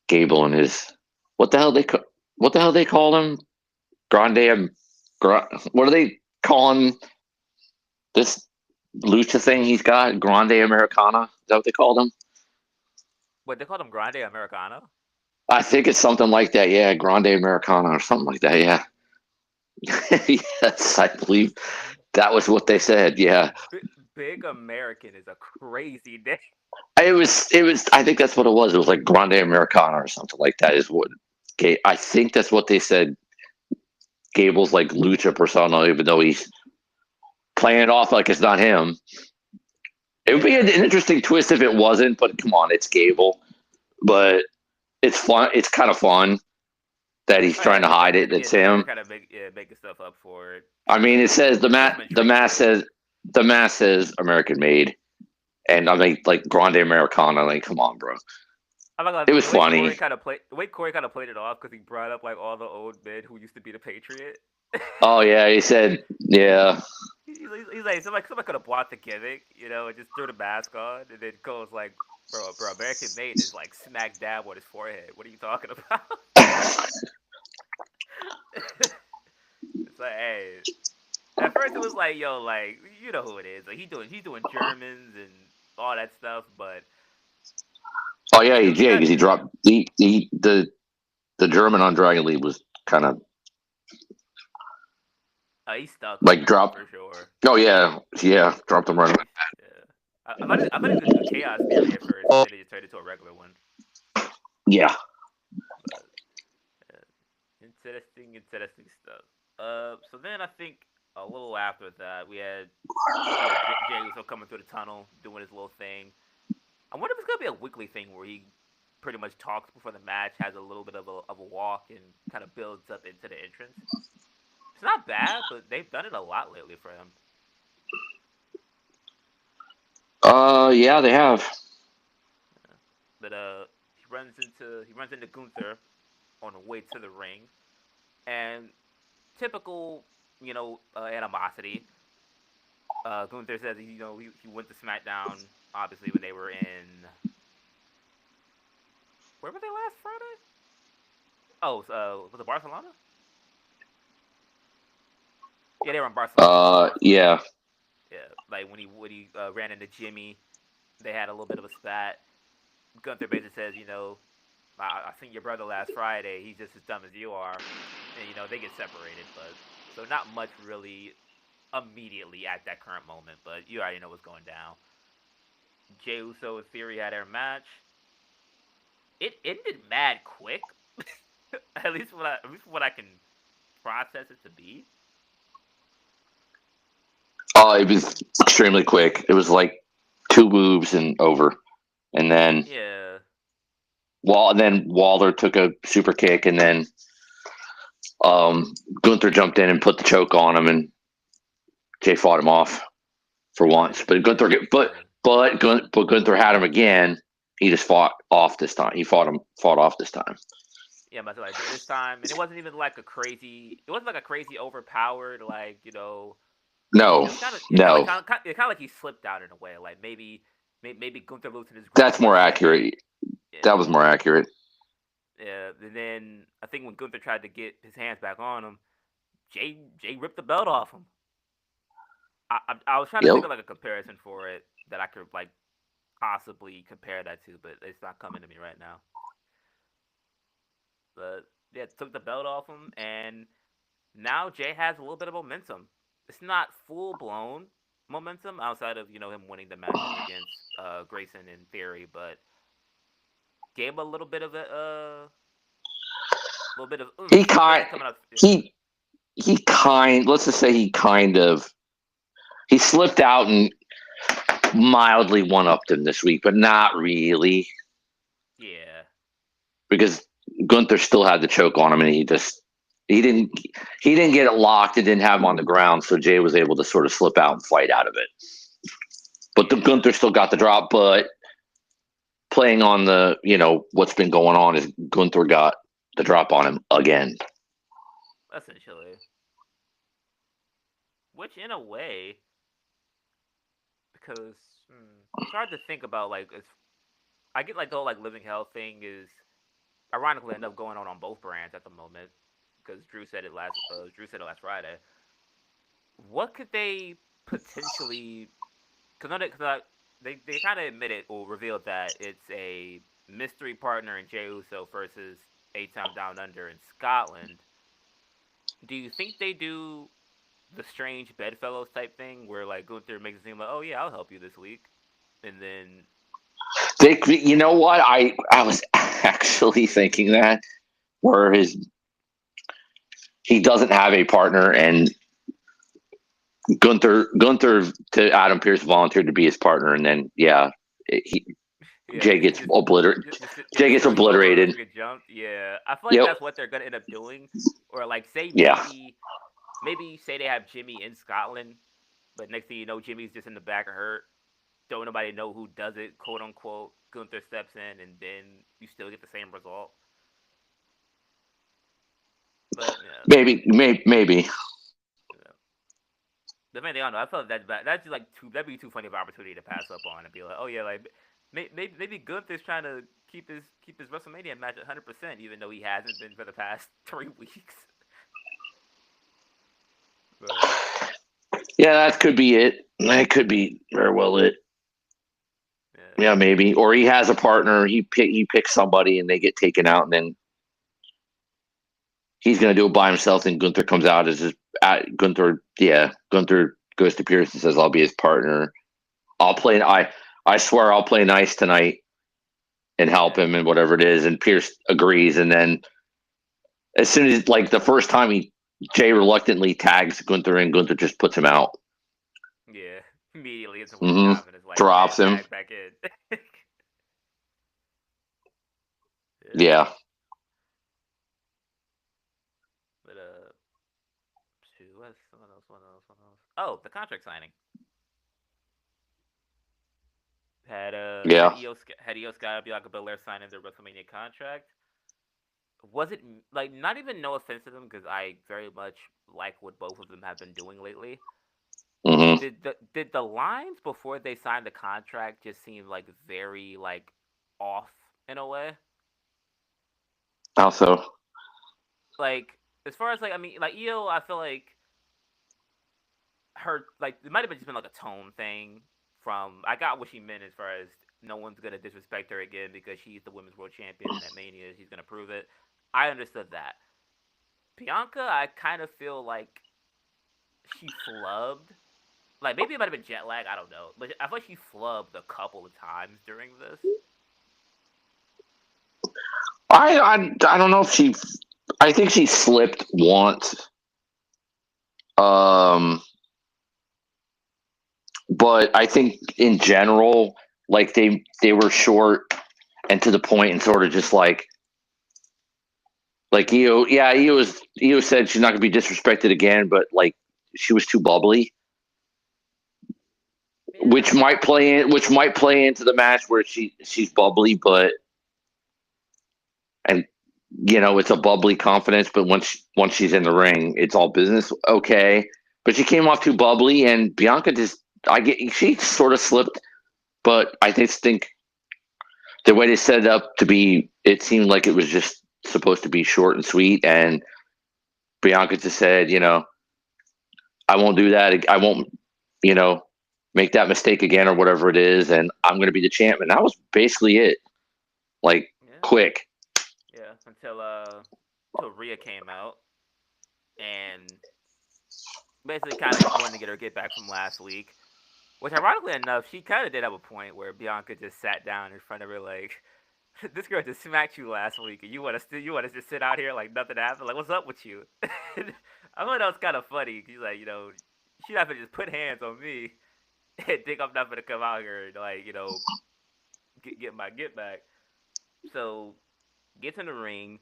Gable and his what the hell they call him Grande. What are they calling this lucha thing he's got? Grande Americana. Is that what they called him? What they call them, Grande Americano? I think it's something like that. Yeah, Grande Americana or something like that. Yeah. Yes, I believe that was what they said. Yeah. Big American is a crazy name. It was. I think that's what it was. It was like Grande Americana or something like that. Is what. I think that's what they said. Gable's like lucha persona, even though he's playing it off like it's not him. It would be an interesting twist if it wasn't, but come on, it's Gable. But it's fun. It's kind of fun that he's Oh yeah, trying to hide it. It's they're him. kind of making stuff up for it. I mean, it says Judgment the Tree mask too. says American made, and I Yeah. mean like Grande Americana. Like, come on, bro. I'm not It gonna was funny. The way Corey kind of played it off because he brought up like all the old men who used to be the Patriot. Oh yeah, he said yeah. He's like somebody could have bought the gimmick, and just threw the mask on, and then Cole's like, bro, American made is like smack dab on his forehead. What are you talking about? It's like, hey. At first it was like, yo, like you know who it is. Like he's doing Germans and all that stuff, but Oh yeah, you yeah, got because he dropped the German on Dragon League was kind of he's stuck like him dropped. for sure. Oh yeah, dropped him right. Yeah. I thought he was gonna do a chaos theory at first, and then it just turned into a regular one. Yeah, But interesting stuff. So then I think a little after that we had Jay Uso coming through the tunnel doing his little thing. I wonder if it's gonna be a weekly thing where he pretty much talks before the match, has a little bit of a walk, and kind of builds up into the entrance. It's not bad, but they've done it a lot lately for him. Yeah, they have. Yeah. But he runs into Gunther on the way to the ring, and typical, animosity. Gunther says he went to SmackDown obviously when they were in, where were they last Friday? Oh, was it Barcelona? Yeah, they were in Barcelona. They were in Barcelona. Yeah. Yeah, like when he ran into Jimmy, they had a little bit of a spat. Gunther basically says, I seen your brother last Friday. He's just as dumb as you are, and they get separated. But so not much really immediately at that current moment, but you already know what's going down. Jey Uso and Theory had their match. It ended mad quick, at least what I can process it to be. It was extremely quick. It was like two moves and over, and then Yeah, Waller took a super kick, and then Gunther jumped in and put the choke on him, and Jay fought him off for yeah, once. But Gunther, but Gunther had him again. He just fought off this time. He fought off this time. yeah. But like this time, and it wasn't even like a crazy. It wasn't like a crazy overpowered No, It was kind of it no, kind of like he slipped out in a way. Like maybe Gunther loosened his grip that's for a more second. accurate. Yeah, That was more accurate. yeah. And then I think when Gunther tried to get his hands back on him, Jay ripped the belt off him. I was trying to Yep. think of like a comparison for it that I could like possibly compare that to, but it's not coming to me right now. But yeah, took the belt off him, and now Jay has a little bit of momentum. It's not full blown momentum outside of him winning the matches against Grayson in theory, but gave him a little bit of He oomph, kind especially coming up. Yeah, he kind. Let's just say he slipped out and mildly one upped him this week, but not really yeah, because Gunther still had the choke on him, and he didn't he didn't get it locked and didn't have him on the ground, so Jay was able to sort of slip out and fight out of it. But the yeah. Gunther still got the drop, but playing on the what's been going on is Gunther got the drop on him again. Essentially, which in a way, because it's hard to think about like I get like the whole like living hell thing is ironically enough going on both brands at the moment because Drew said it last Friday. What could they potentially? Because they kind of admitted or revealed that it's a mystery partner in Jey Uso versus 8 Time Down Under in Scotland. Do you think they do the strange bedfellows type thing where like Gunther makes it seem like, oh yeah, I'll help you this week, and then You know what? I was actually thinking that where he doesn't have a partner, and Gunther to Adam Pearce volunteered to be his partner, and then he yeah, Jay gets obliterated. Jay just gets screw you over or else obliterated. you get jumped. Yeah, I feel like Yep. that's what they're gonna end up doing, or like say Yeah. maybe say they have Jimmy in Scotland, but next thing you know, Jimmy's just in the back of hurt. Don't nobody know who does it, quote unquote. Gunther steps in, and then you still get the same result. But yeah, Maybe. yeah. Depending on, I feel like that's just like that'd be too funny of an opportunity to pass up on and be like, oh yeah, like maybe Gunther's trying to keep his WrestleMania match at 100%, even though he hasn't been for the past 3 weeks. But Yeah, that could be it. That could be very well it. yeah, Yeah, maybe. Or he has a partner. He picks somebody, and they get taken out, and then he's gonna do it by himself. And Gunther comes out as his Gunther. Yeah, Gunther goes to Pierce and says, "I'll be his partner. I'll play. I swear I'll play nice tonight and help yeah, him and whatever it is." And Pierce agrees, and then as soon as like the first time Jay reluctantly tags Gunther, and Gunther just puts him out. yeah. Immediately into one Hmm. job and it's like Drops bam, him. tag back in. Yeah, Yeah. but shoot, what's someone else? Oh, the contract signing. Yeah. Had Io Sky and Bianca Belair signing their WrestleMania contract. Was it like not even no offense to them because I very much like what both of them have been doing lately. Mm-hmm. Did the lines before they signed the contract just seem like very like off in a way? How so? Like as far as like I mean like Io, I feel like her like it might have just been like a tone thing from I got what she meant as far as no one's gonna disrespect her again because she's the women's world champion and at Mania she's gonna prove it. I understood that. Bianca, I kind of feel like she flubbed. Like maybe it might have been jet lag, I don't know, but I feel like she flubbed a couple of times during this. I don't know if she. I think she slipped once. Um, but I think in general, like they were short and to the point, and sort of just like Io. Yeah, Io said she's not gonna be disrespected again, but like she was too bubbly, Yeah, which might play into the match where she's bubbly, but and it's a bubbly confidence, but once she's in the ring, it's all business. Okay, but she came off too bubbly, and Bianca just she sort of slipped, but I just think the way they set it up to be, it seemed like it was just supposed to be short and sweet, and Bianca just said, I won't do that. I won't, you know, make that mistake again or whatever it is, and I'm going to be the champ. And that was basically it. Like yeah, quick. yeah. Until Rhea came out and basically kind of wanted to get her get back from last week. Which, ironically enough, she kind of did have a point where Bianca just sat down in front of her like, "This girl just smacked you last week, and you want us to sit out here like nothing happened? Like, what's up with you?" I thought that was kind of funny. She's like, she's not gonna just put hands on me and think I'm not gonna come out here and like, get my get back. So gets in the ring.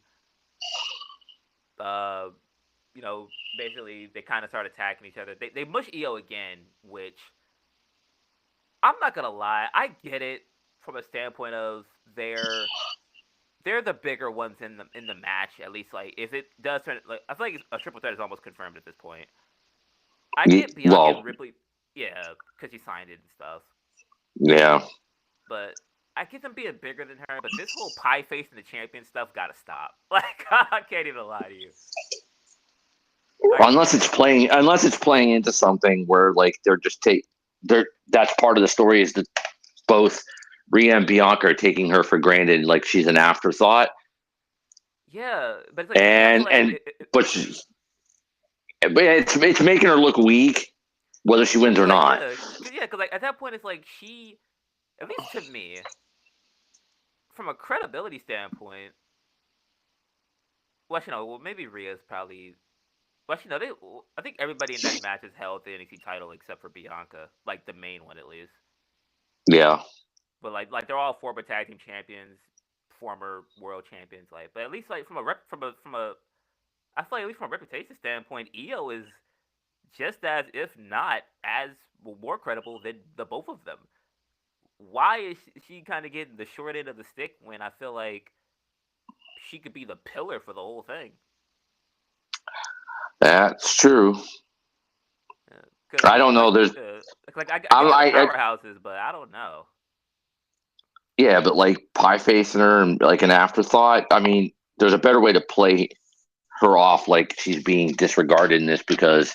Uh, basically they kind of start attacking each other. They mush Io again, which I'm not gonna lie, I get it from a standpoint of they're the bigger ones in the match. At least like if it does turn like I feel like a triple threat is almost confirmed at this point. I get Bianca Well, and Ripley, yeah, because she signed it and stuff. yeah. But I get them being bigger than her. But this whole pie facing the champion stuff gotta stop. Like I can't even lie to you. Unless it's playing into something where like they're that's part of the story is that both Rhea and Bianca are taking her for granted, like she's an afterthought. Yeah, but it's like to me, I feel And like but it's making her look weak, whether she wins or yeah, not. because like at that point, it's like she, at least to me, from a credibility standpoint. Well, maybe Rhea's probably. Well, I think everybody in that match has held the NXT title except for Bianca, like the main one at least. Yeah. But like they're all former tag team champions, former world champions. Like, but at least like from a I feel like at least from a reputation standpoint, Io is just as, if not as more credible than the both of them. Why is she kind of getting the short end of the stick when I feel like she could be the pillar for the whole thing? That's true. Because I don't know. There's I get they're the powerhouses, but I don't know. yeah, but like pie facing her and like an afterthought. I mean, there's a better way to play her off like she's being disregarded in this because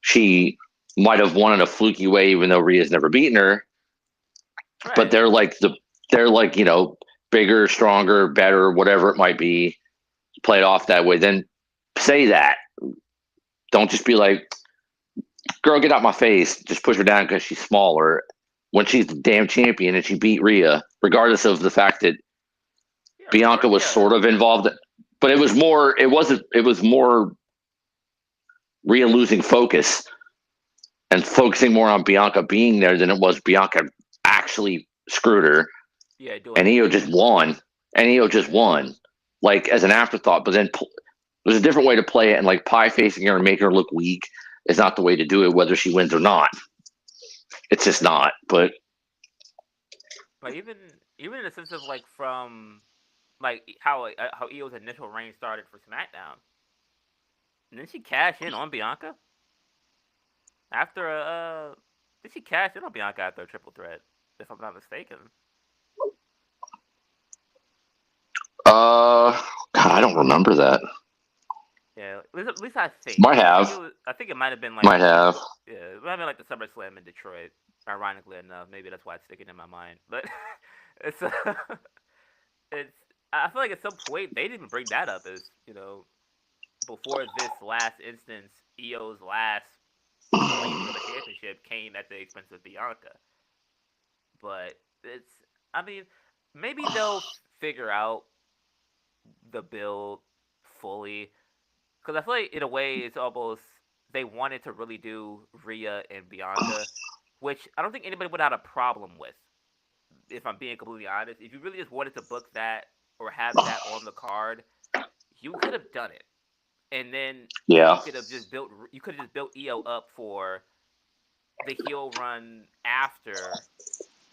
she might have won in a fluky way, even though Rhea's never beaten her. Right. But they're like bigger, stronger, better, whatever it might be. Play it off that way. Then say that. Don't just be like, girl, get out my face. Just push her down because she's smaller. When she's the damn champion and she beat Rhea, regardless of the fact that Bianca was sort of involved, but it was more. It was more Rhea losing focus and focusing more on Bianca being there than it was Bianca actually screwed her. Yeah, and Io just won. And Io just won, like as an afterthought. But then there's a different way to play it, and like pie facing her and making her look weak is not the way to do it, whether she wins or not. It's just not. But Like even in the sense of like from like how Io's initial reign started for SmackDown, and then she cashed in on Bianca after a. Did she cash in on Bianca after a triple threat? If I'm not mistaken. God, I don't remember that. Yeah, at least I think. Might I think have, it was. I think it might have been like might have. yeah, it might have been like the SummerSlam in Detroit. Ironically enough, maybe that's why it's sticking in my mind. But it's it's. I feel like at some point they didn't even bring that up as before this last instance. Io's last claiming of a championship came at the expense of Bianca. But it's. I mean, maybe they'll figure out the build fully because I feel like in a way it's almost they wanted to really do Rhea and Bianca, which I don't think anybody would have had a problem with. If I'm being completely honest, if you really just wanted to book that or have that on the card, you could have done it, and then you Yeah. could have just built Io up for the heel run after,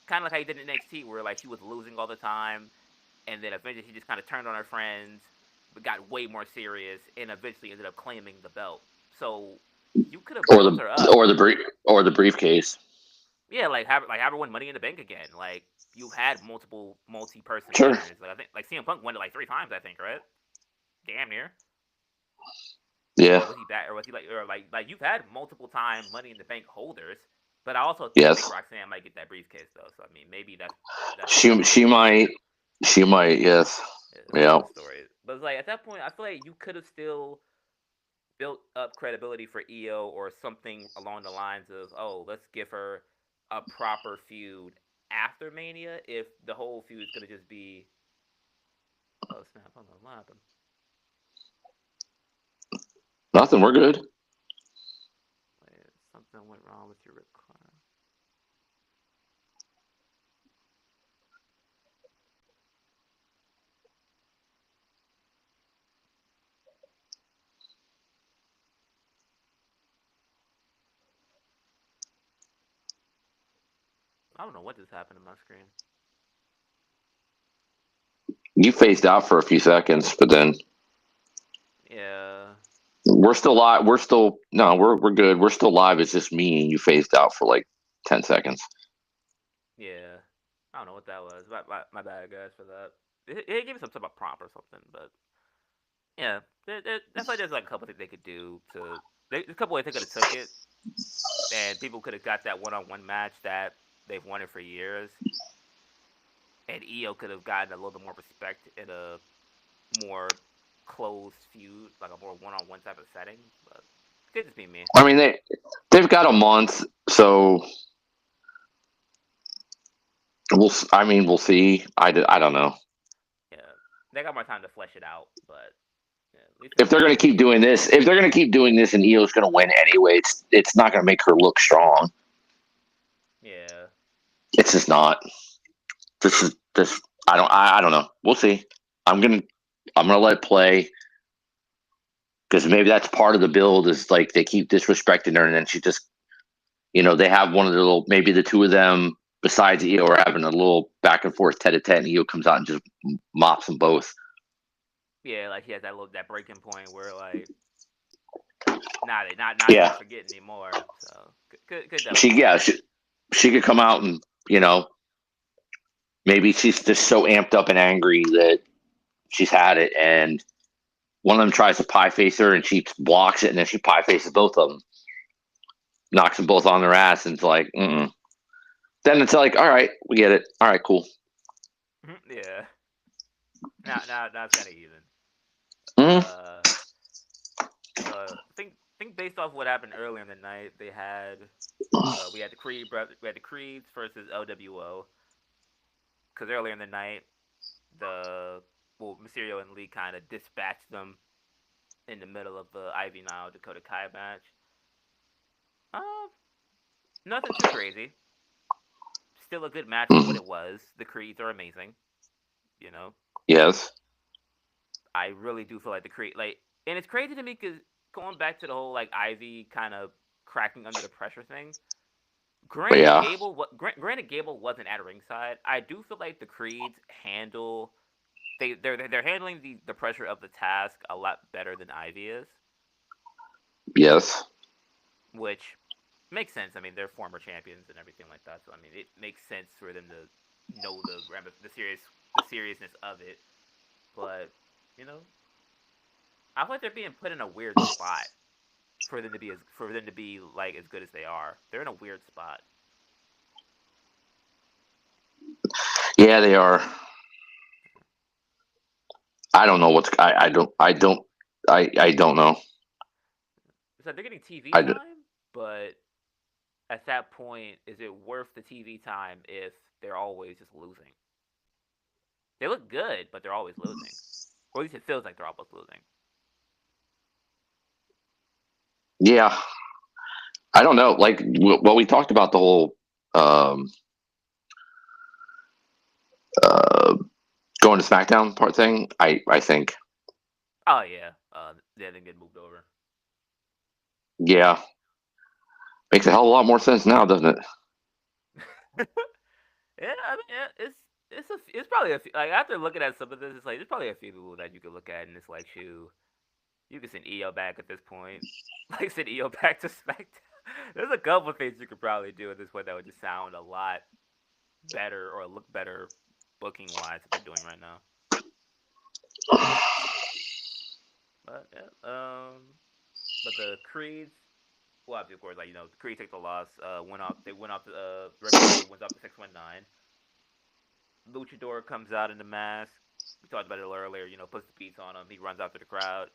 kind of like how you did in NXT, where like she was losing all the time, and then eventually she just kind of turned on her friends, but got way more serious, and eventually ended up claiming the belt. So you could have Or built the her up, or the briefcase. yeah, like have her win Money in the Bank again. Like you've had multiple multi-person Sure. winners. Like I think like CM Punk won it like 3 times. I think right, damn near. Yeah. Or was he back? Or was he like you've had multiple time Money in the Bank holders. But I also think Yes. Roxanne might get that briefcase though. So I mean maybe that's a She different she story. might she might, yes. It's a Yeah. different story. But it's like at that point, I feel like you could have still built up credibility for Io or something along the lines of, oh, let's give her a proper feud after Mania. If the whole feud is gonna just be, oh snap, hold on, what happened? Nothing, we're good. Wait, something went wrong with your record. I don't know what just happened to my screen. You phased out for a few seconds, but then Yeah, we're still live. We're still no, we're good. We're still live. It's just me and you phased out for like 10 seconds. yeah. I don't know what that was. My bad, guys, for that. It gave me some type of prompt or something, but yeah, that's like there's like a couple things they could do to. There's a couple ways they could have took it, and people could have got that one-on-one match that they've wanted for years, and Io could have gotten a little bit more respect in a more closed feud, like a more one-on-one type of setting. But it could just be me. I mean they've got a month, so I mean we'll see. I don't know. Yeah, they got more time to flesh it out, but yeah, at least If they're at gonna least keep doing this, if they're gonna keep doing this and Io's gonna win anyway, it's not gonna make her look strong. yeah. It's just not. This is this. I don't know. We'll see. I'm gonna I'm gonna let it play because maybe that's part of the build. Is like they keep disrespecting her, and then she just they have one of the little maybe the two of them besides Io are having a little back and forth tete a tete, and Io comes out and just mops them both. Yeah, like he has that breaking point where like not even Yeah, forget anymore. So could she definitely yeah happen. she could come out and maybe she's just so amped up and angry that she's had it, and one of them tries to pie face her, and she blocks it, and then she pie faces both of them, knocks them both on their ass, and it's like, mm-mm. Then it's like, all right, we get it. All right, cool. Yeah. Now it's kind of even. Mm-hmm. Uh, so I think based off what happened earlier in the night, we had the Creeds versus LWO. Because earlier in the night, the Mysterio and Lee kind of dispatched them in the middle of the Ivy Nile Dakota Kai match. Uh, nothing too crazy. Still a good match for what it was. The Creeds are amazing. You know, Yes. I really do feel like and it's crazy to me because going back to the whole like Ivy kind of cracking under the pressure thing, But Granted, yeah, Gable wasn't at ringside. I do feel like the Creeds handle they're handling the pressure of the task a lot better than Ivy is, yes, which makes sense. I mean, they're former champions and everything like that, so I mean, it makes sense for them to know the seriousness of it. But you know, I feel like they're being put in a weird spot for them to be like as good as they are. They're in a weird spot. yeah, they are. I don't know what's. I don't know. It's like they're getting TV I do. time, but at that point, is it worth the TV time if they're always just losing? They look good, but they're always losing. Or at least it feels like they're always losing. Yeah, I don't know. Like, well, we talked about the whole um, uh, going to SmackDown part thing. I think, Oh yeah, they didn't get moved over. yeah, makes a hell of a lot more sense now, doesn't it? Yeah, I mean, yeah, it's probably like after looking at some of this, it's like there's probably a few people that you could look at and it's like, shoot, you could send EO back at this point. Like send EO back to SmackDown. There's a couple things you could probably do at this point that would just sound a lot better or look better booking wise that they're doing right now. But yeah, but the Creeds, well, obviously, of course, like the Creeds take the loss. They went off the Ricochet went off the 619. Luchador comes out in the mask. We talked about it earlier. Puts the beats on him. He runs after the crowd.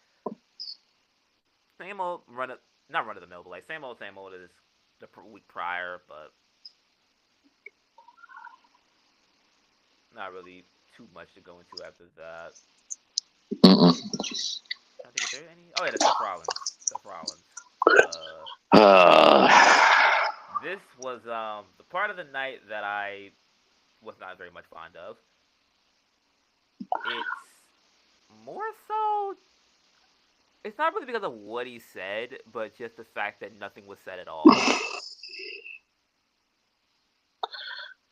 Same old not run of the mill, but like same old as the week prior, but not really too much to go into after that. Mm-mm. I think is there any? Oh yeah, the Seth Rollins. Seth Rollins. Uh, This was the part of the night that I was not very much fond of. It's more so. It's not really because of what he said, but just the fact that nothing was said at all.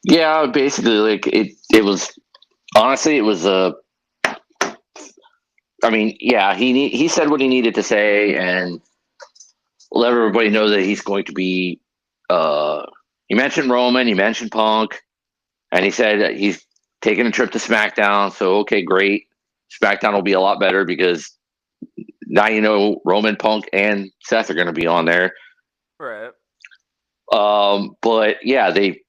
yeah, basically, like it was. Honestly, it was a. I mean, yeah, he said what he needed to say, and let everybody know that he's going to be. He mentioned Roman, he mentioned Punk, and he said that he's taking a trip to SmackDown. So okay, great. SmackDown will be a lot better because now Roman, Punk, and Seth are going to be on there. Right. But yeah, they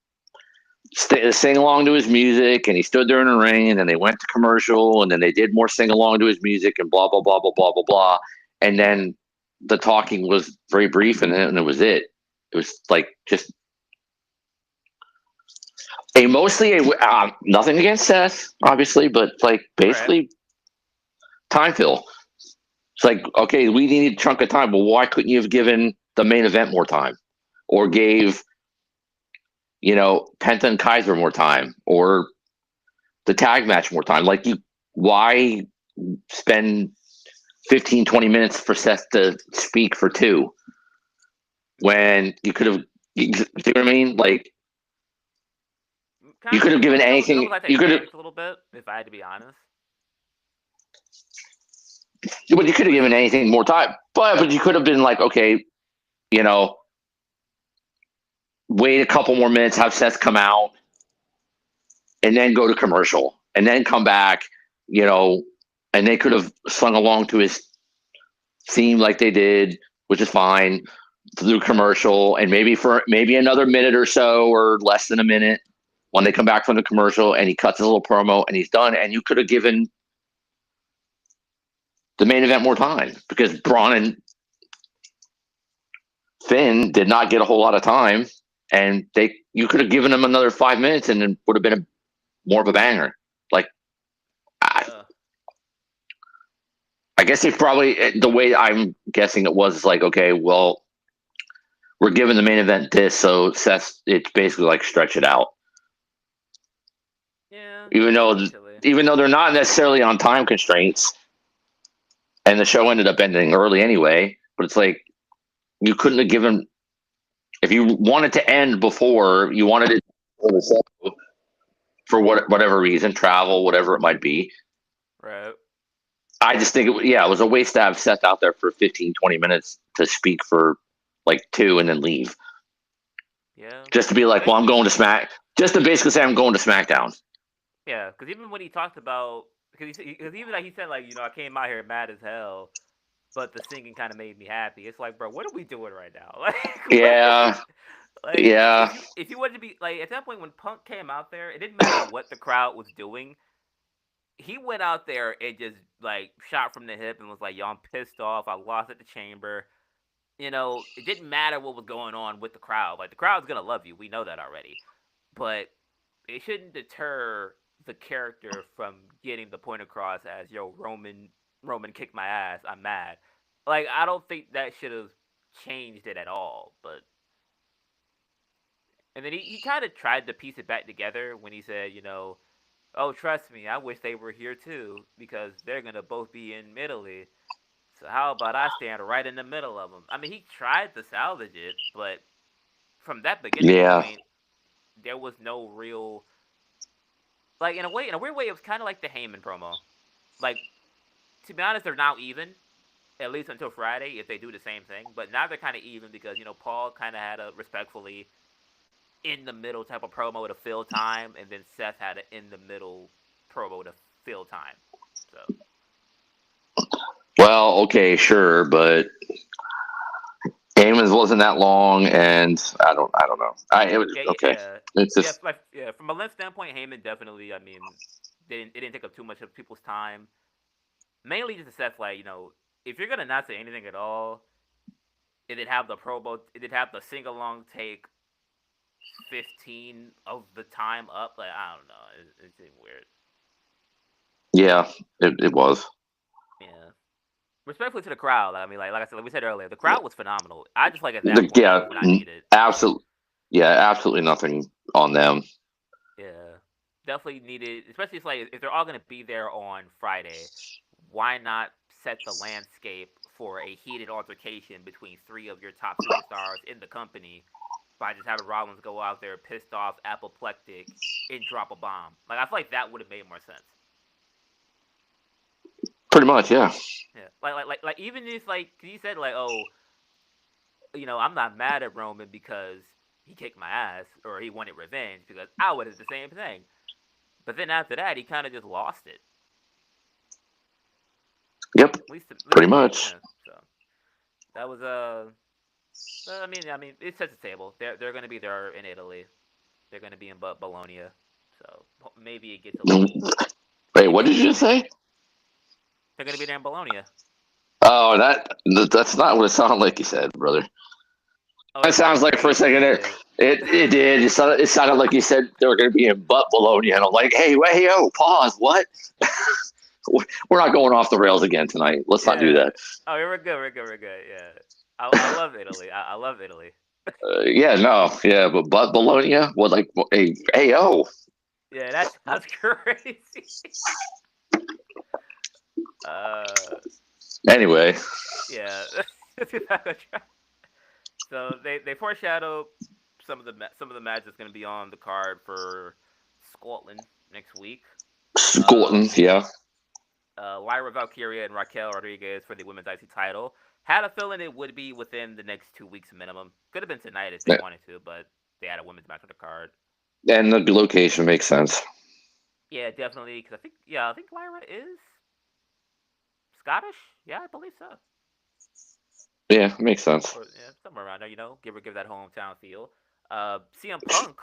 sing along to his music, and he stood there in the ring, and then they went to commercial, and then they did more sing along to his music, and blah blah blah blah blah blah blah, and then the talking was very brief, and then it was it. It was like just nothing against Seth, obviously, but like basically Right. time fill. It's like, okay, we need a chunk of time, but why couldn't you have given the main event more time, or gave Penta and Kaiser more time, or the tag match more time? Like why spend 15, 20 minutes for Seth to speak for two when you could have, you know what I mean? Like you Kind could of. have given It's anything. almost like they You could have, panicked a little bit, if I had to be honest. but you could have Which, given anything more time. But you could have been like, okay, you know, wait a couple more minutes, have Seth come out, and then go to commercial, and then come back, and they could have sung along to his theme like they did, which is fine, through commercial, and maybe another minute or so, or less than a minute, when they come back from the commercial, and he cuts his little promo, and he's done, and you could have given the main event more time because Braun and Finn did not get a whole lot of time, and you could have given them another 5 minutes, and it would have been more of a banger. Like, I guess it's probably the way I'm guessing it was like, okay, well, we're giving the main event this, so it's basically like stretch it out. yeah, Even though essentially. even though they're not necessarily on time constraints, and the show ended up ending early anyway, but it's like you couldn't have given If you wanted to end before you wanted it for the show, for whatever reason, travel, whatever it might be, Right. I just think it was a waste to have Seth out there for 15, 20 minutes to speak for like two and then leave. Yeah. Just to be like, well, I'm going to Smack. Just to basically say I'm going to SmackDown. Yeah, because even when he talked about, because even like he said like I came out here mad as hell, but the singing kind of made me happy. It's like, bro, what are we doing right now? Like, what? Yeah, Like, yeah, if you wanted to be like at that point when Punk came out there, it didn't matter what the crowd was doing. He went out there and just like shot from the hip and was like, "Yo, I'm pissed off. I lost at the Chamber." It didn't matter what was going on with the crowd. Like the crowd's gonna love you. We know that already. But it shouldn't deter the character from getting the point across as Roman kicked my ass. I'm mad. Like I don't think that should have changed it at all. But and then he kind of tried to piece it back together when he said, oh trust me, I wish they were here too because they're gonna both be in Italy. So how about I stand right in the middle of them? I mean, he tried to salvage it, but from that beginning yeah, point, there was no real like in a weird way, it was kind of like the Heyman promo. Like to be honest, they're now even at least until Friday if they do the same thing. But now they're kind of even because Paul kind of had a respectfully in the middle type of promo to fill time, and then Seth had an in the middle promo to fill time. So well, okay, sure, but Heyman's wasn't that long, and I don't know. It was yeah, okay. It's just from a length standpoint, Heyman definitely. I mean, it didn't take up too much of people's time. Mainly just to Seth, like if you're gonna not say anything at all, it did have the promo, it did have the sing along take 15 of the time up. Like I don't know, it seemed weird. yeah, it was. Yeah. Respectfully to the crowd, I mean, like I said, like we said earlier, the crowd was phenomenal. I just like at that point it Yeah, was not needed. absolutely. Yeah, absolutely nothing on them. Yeah, definitely needed, especially if they're all gonna be there on Friday. Why not set the landscape for a heated altercation between three of your top superstars in the company by just having Rollins go out there pissed off, apoplectic, and drop a bomb? Like I feel like that would have made more sense. Pretty much, yeah. Yeah, like even if like he said like, oh, I'm not mad at Roman because he kicked my ass or he wanted revenge because I would have the same thing. But then after that, he kind of just lost it. Yep, At least pretty to me. much. Yeah. So that was I mean, it sets the table. They're going to be there in Italy. They're going to be in Bologna. So maybe it gets a little. Wait, Maybe what it did gets. you just say? They're going to be there in Bologna. Oh, that's not what it sounded like you said, brother. Oh, It sounds like oh, for a second it there, did. it did. It sounded like you said they were going to be in butt Bologna, and I'm like, hey, wait, yo, pause. What? We're not going off the rails again tonight. Let's not do Yeah. that. Oh, we're good. We're good. We're good. Yeah. I love Italy. I love Italy. Yeah, no, yeah, but butt Bologna, what like, hey, yo. Yeah, that sounds crazy. uh, Anyway, yeah. So they foreshadowed some of the matches that's going to be on the card for Scotland next week. Gordon, yeah. Lyra Valkyria and Raquel Rodriguez for the women's IC title. Had a feeling it would be within the next 2 weeks minimum. Could have been tonight if they wanted to, but they had a women's match on the card. And the location makes sense. Yeah, definitely. Because I think Lyra is Scottish. Yeah, I believe so. Yeah, makes sense. Or yeah, somewhere around there. Give that hometown feel. CM Punk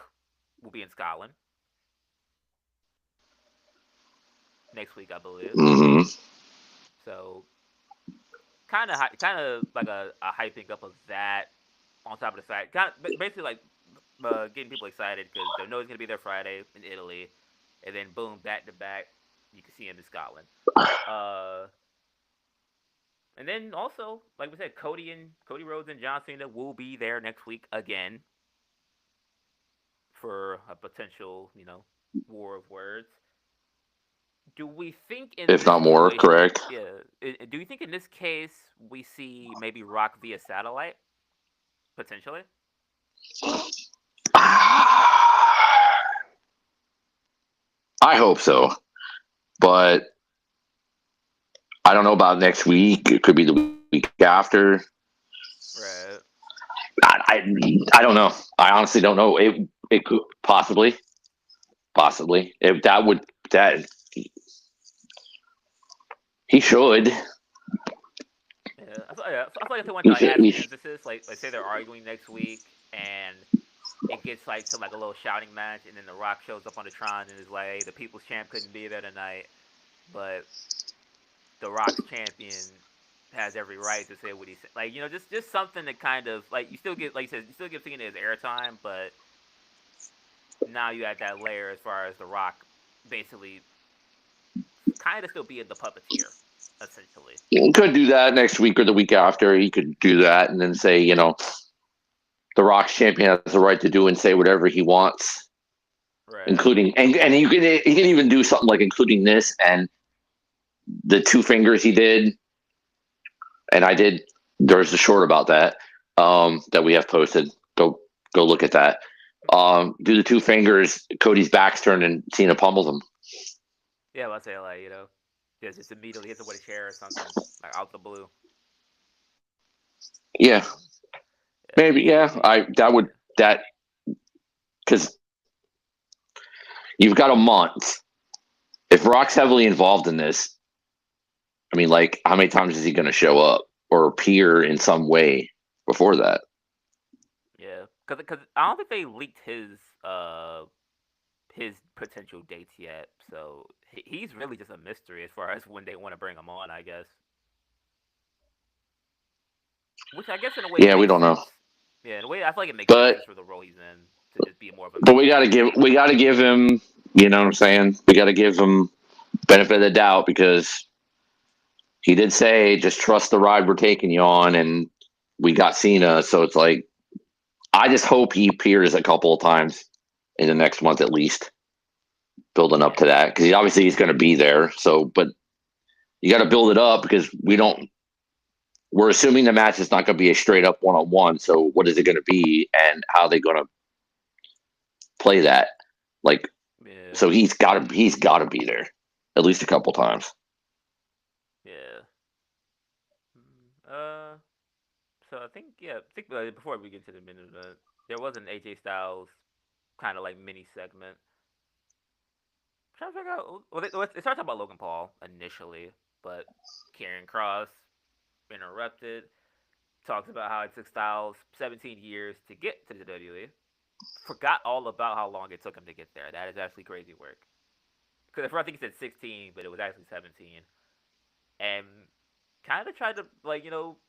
will be in Scotland next week, I believe. Mm-hmm. So kind of like a hyping up of that on top of the fact, kind of basically like getting people excited because they know he's gonna be there Friday in Italy, and then boom, back to back, you can see him in Scotland. And then also, like we said, Cody Rhodes and John Cena will be there next week again for a potential, war of words. Do we think in If this not more, situation, correct. yeah? Do you think in this case we see maybe Rock via satellite potentially? I hope so, but I don't know about next week. It could be the week after. Right. I don't know. I honestly don't know. It could possibly if that would that he should. Yeah, I feel like if they want He to like should. add some emphasis, like say they're arguing next week, and it gets like to like a little shouting match, and then The Rock shows up on the Tron and is like, "Hey, the People's Champ couldn't be there tonight, but The Rock's champion has every right to say what he said." Like just something that kind of like you still get like you said, you still give Cena his airtime, but now you add that layer as far as The Rock basically kind of still being the puppeteer, essentially. He could do that next week or the week after. He could do that and then say, the Rock's champion has the right to do and say whatever he wants, Right. including and he can even do something like including this and the two fingers he did, and I did. There's a short about that that we have posted. Go look at that. Do the two fingers. Cody's back's turned and Cena pummels him. Yeah, let's say like just immediately hits him with a chair or something like out the blue. Yeah, Yeah, maybe. Yeah, that because you've got a month. If Rock's heavily involved in this, I mean, like, how many times is he going to show up or appear in some way before that? yeah, because I don't think they leaked his potential dates yet, so he's really just a mystery as far as when they want to bring him on, I guess. Which I guess in a way Yeah, we makes don't know, sense. Yeah, in a way I feel like it makes but sense for the role he's in to just be more of a but we mystery. got to give him. You know what I'm saying? We got to give him benefit of the doubt because he did say, "Just trust the ride we're taking you on," and we got Cena, so it's like I just hope he appears a couple of times in the next month at least, building up to Yeah, that because he's going to be there. So, but you got to build it up because we're assuming the match is not going to be a straight up one on one. So, what is it going to be, and how are they going to play that? Like, yeah, so he's got to be there at least a couple times. yeah. So I think before we get to the minute, there was an AJ Styles kind of like mini segment. I'm trying to figure out. Well, it starts about Logan Paul initially, but Karrion Kross interrupted. Talks about how it took Styles 17 years to get to the WWE. Forgot all about how long it took him to get there. That is actually crazy work. Because at first I think he said 16, but it was actually 17. And kind of tried to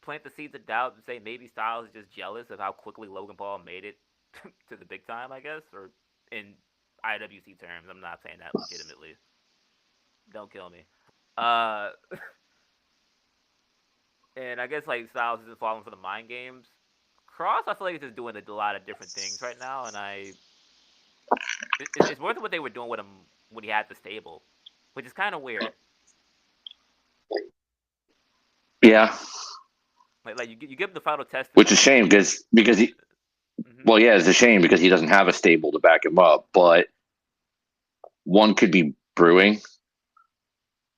plant the seeds of doubt and say maybe Styles is just jealous of how quickly Logan Paul made it to the big time, I guess, or in IWC terms. I'm not saying that legitimately. Don't kill me. Uh, and I guess like Styles isn't falling for the mind games. Cross, I feel like, is just doing a lot of different things right now, and it's more than what they were doing with him when he had the stable, which is kind of weird. Yeah, Like you give him the final test, which is a shame because he. Mm-hmm. Well, yeah, it's a shame because he doesn't have a stable to back him up, but one could be brewing.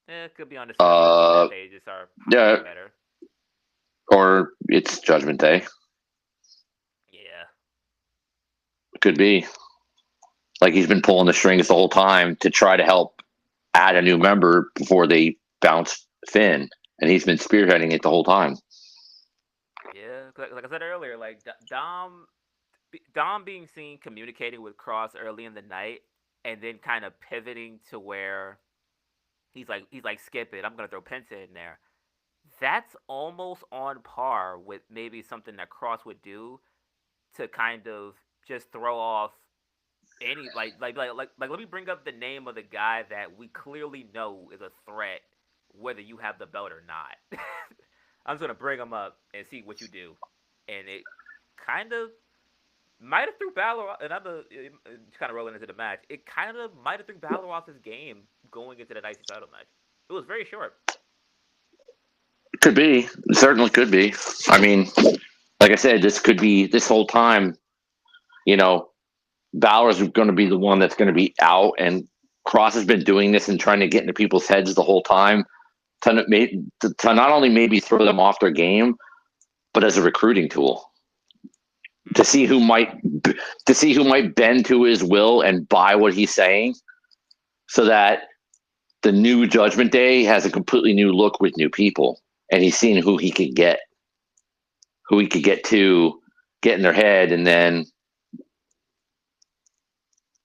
Yeah, it could be on the surface that they just are Yeah, better. or it's Judgment Day. Yeah. Could be. Like he's been pulling the strings the whole time to try to help add a new member before they bounce Finn, and he's been spearheading it the whole time. Yeah, like I said earlier, like Dom being seen communicating with Cross early in the night, and then kind of pivoting to where he's like skip it. I'm gonna throw Penta in there. That's almost on par with maybe something that Cross would do to kind of just throw off any let me bring up the name of the guy that we clearly know is a threat, whether you have the belt or not. I'm just gonna bring him up and see what you do, and it kind of might have threw Balor and kind of rolling into the match. It kind of might have threw Balor off his game going into the IC title match. It was very short. Could be. It certainly could be. I mean, like I said, this whole time you know, Balor's going to be the one that's going to be out, and Cross has been doing this and trying to get into people's heads the whole time to not only maybe throw them off their game, but as a recruiting tool to see who might bend to his will and buy what he's saying, so that the new Judgment Day has a completely new look with new people, and he's seeing who he could get to get in their head, and then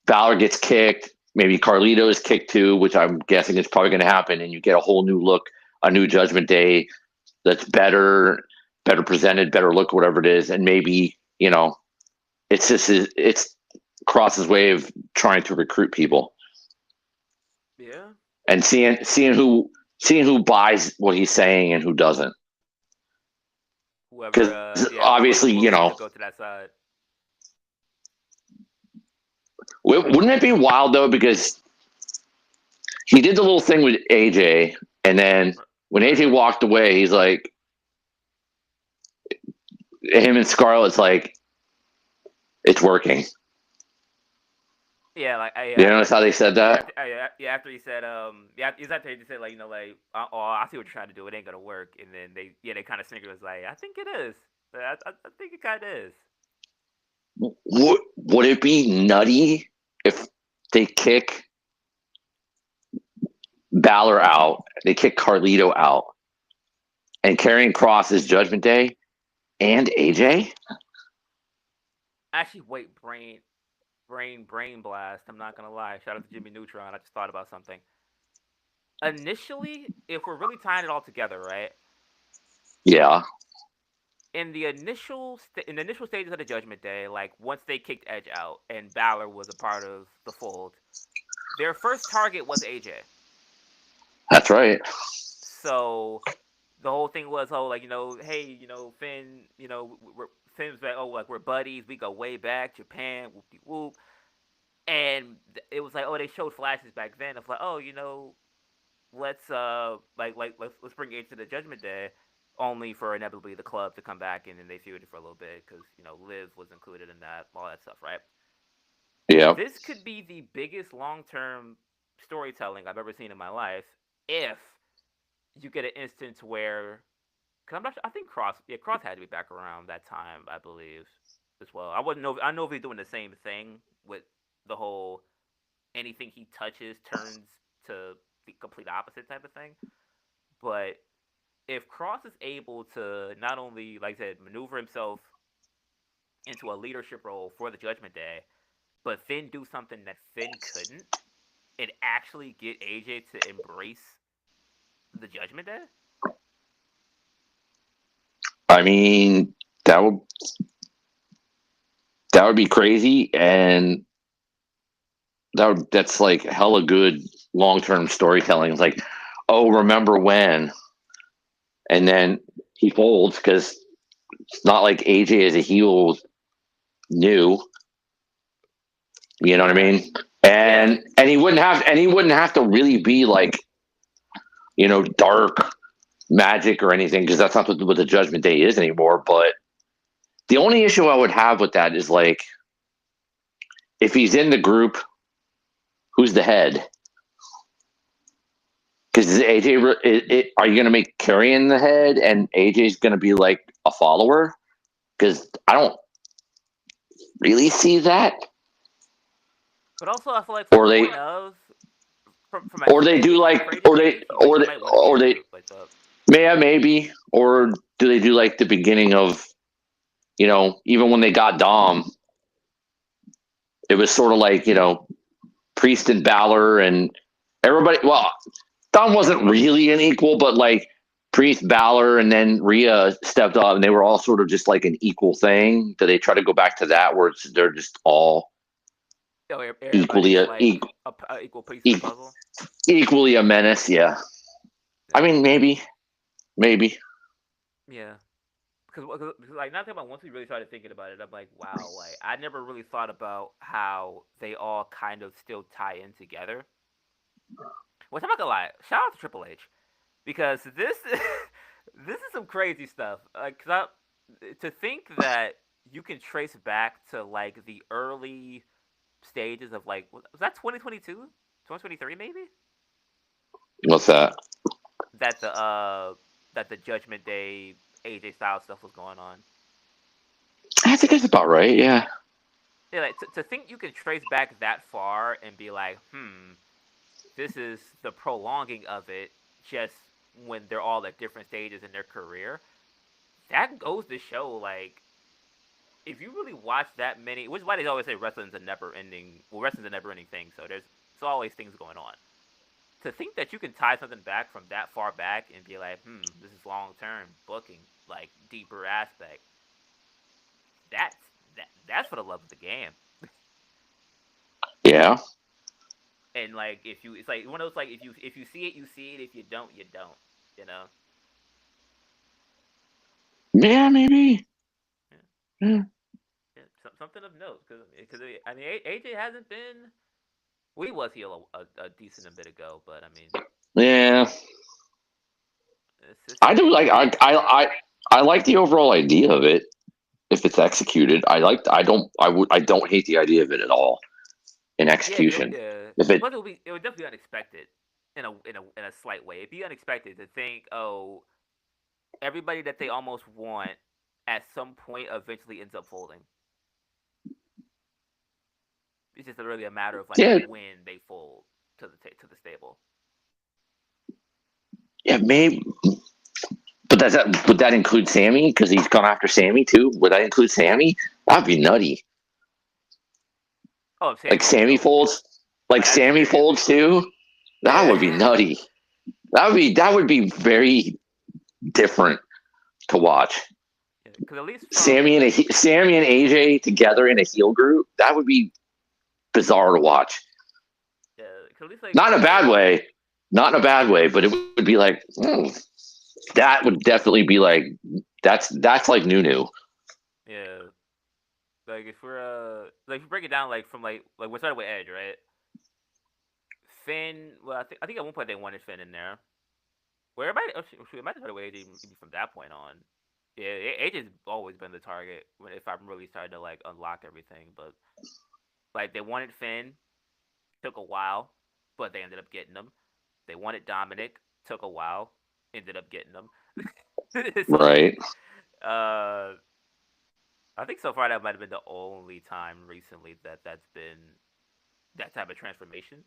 Balor gets kicked. Maybe Carlito is kicked too, which I'm guessing is probably going to happen, and you get a whole new look, a new Judgment Day that's better presented, better look, whatever it is, and maybe it's just it's Cross's way of trying to recruit people. Yeah. And seeing who buys what he's saying and who doesn't. Whoever, obviously, to go to that side. Wouldn't it be wild though? Because he did the little thing with AJ, and then when AJ walked away, he's like, him and Scarlett's like, it's working. Yeah, like you notice how they said that? After he said, he's after he said like, I see what you're trying to do. It ain't gonna work. And then they kind of snickered. Was like, I think it is. I think it kind of is. Would it be nutty if they kick Balor out, they kick Carlito out, and Karrion Kross is Judgment Day and AJ? Actually, wait, brain blast. I'm not gonna lie. Shout out to Jimmy Neutron. I just thought about something. Initially, if we're really tying it all together, right? Yeah. In the initial stages of the Judgment Day, like once they kicked Edge out and Balor was a part of the fold, their first target was AJ. That's right. So the whole thing was, hey, Finn, Finn's like, we're buddies, we go way back, Japan, whoop de whoop, and it was like, they showed flashes back then of like, let's let's bring Edge to the Judgment Day, only for inevitably the club to come back, and then they feuded for a little bit because Liv was included in that, all that stuff, right? Yeah. This could be the biggest long-term storytelling I've ever seen in my life if you get an instance where, cause I'm not sure, I think Cross had to be back around that time, I believe, as well. I know if he's doing the same thing with the whole anything he touches turns to the complete opposite type of thing. But if Cross is able to not only, like I said, maneuver himself into a leadership role for the Judgment Day, but then do something that Finn couldn't, and actually get AJ to embrace the Judgment Day? I mean, that would be crazy, and that's like hella good long-term storytelling. It's like, remember when? And then he folds because it's not like AJ as a heel new. You know what I mean? And he wouldn't have to really be like, dark magic or anything, because that's not what the Judgment Day is anymore. But the only issue I would have with that is like, if he's in the group, who's the head? Because AJ, are you going to make Karrion the head and AJ's going to be like a follower? Because I don't really see that. But also, I feel like or they do maybe, or do they do like the beginning of, even when they got Dom, it was sort of like, Priest and Balor and everybody. Well, Dom wasn't really an equal, but like Priest, Balor, and then Rhea stepped up, and they were all sort of just like an equal thing. Do they try to go back to that, where they're just all equally equal piece of the puzzle? Equally a menace? Yeah. I mean, maybe. Yeah. Because like, not about, once we really started thinking about it, I'm like, wow, like I never really thought about how they all kind of still tie in together. Which I'm not gonna lie, shout out to Triple H, because this is some crazy stuff. To think that you can trace back to like the early stages of like was that 2022, 2023 maybe, What's that? that the Judgment Day AJ Styles stuff was going on. I think that's about right. Yeah. Yeah, like to think you can trace back that far and be like, this is the prolonging of it, just when they're all at different stages in their career. That goes to show, like, if you really watch that many, which is why they always say wrestling's a never ending. Well, wrestling's a never ending thing, so there's always things going on. To think that you can tie something back from that far back and be like, this is long term booking, like deeper aspect. That's that's for the love of the game. Yeah. And like, if you, it's like one of those, like, if you see it, you see it. If you don't, you don't. You know. Yeah, maybe. Yeah. Yeah. Yeah. Something of note, because I mean, AJ hasn't been. Well, he was heel a decent bit ago, but I mean, Yeah. it's I do like it, I like the overall idea of it if it's executed. I don't hate the idea of it at all in yeah, execution. yeah. If it Plus, it would definitely be unexpected in a slight way. It'd be unexpected to think, oh, everybody that they almost want at some point eventually ends up folding. It's just really a matter of like yeah, when they fold to the stable. yeah, maybe. But would that include Sammy? Because he's gone after Sammy too. Would that include Sammy? That'd be nutty. Oh, if Sammy Like folds Sammy too. folds, Oh, like that'd be Sammy crazy. folds too. That would be Yeah. nutty. That would be very different to watch. Because at least from Sammy and AJ together in a heel group. That would be bizarre to watch. yeah, cause at least like Not in a for bad way. Not in a bad way, but it would be like that would definitely be like that's like new. yeah, like if we're like if you break it down like from like we started with Edge, right? Finn, well, I think at one point they wanted Finn in there. Where everybody, it might have started with AJ even from that point on. Yeah, AJ's always been the target if I'm really starting to like unlock everything. But like they wanted Finn, took a while, but they ended up getting him. They wanted Dominic, took a while, ended up getting him. It's like, Right. uh, I think so far that might have been the only time recently that's been that type of transformation.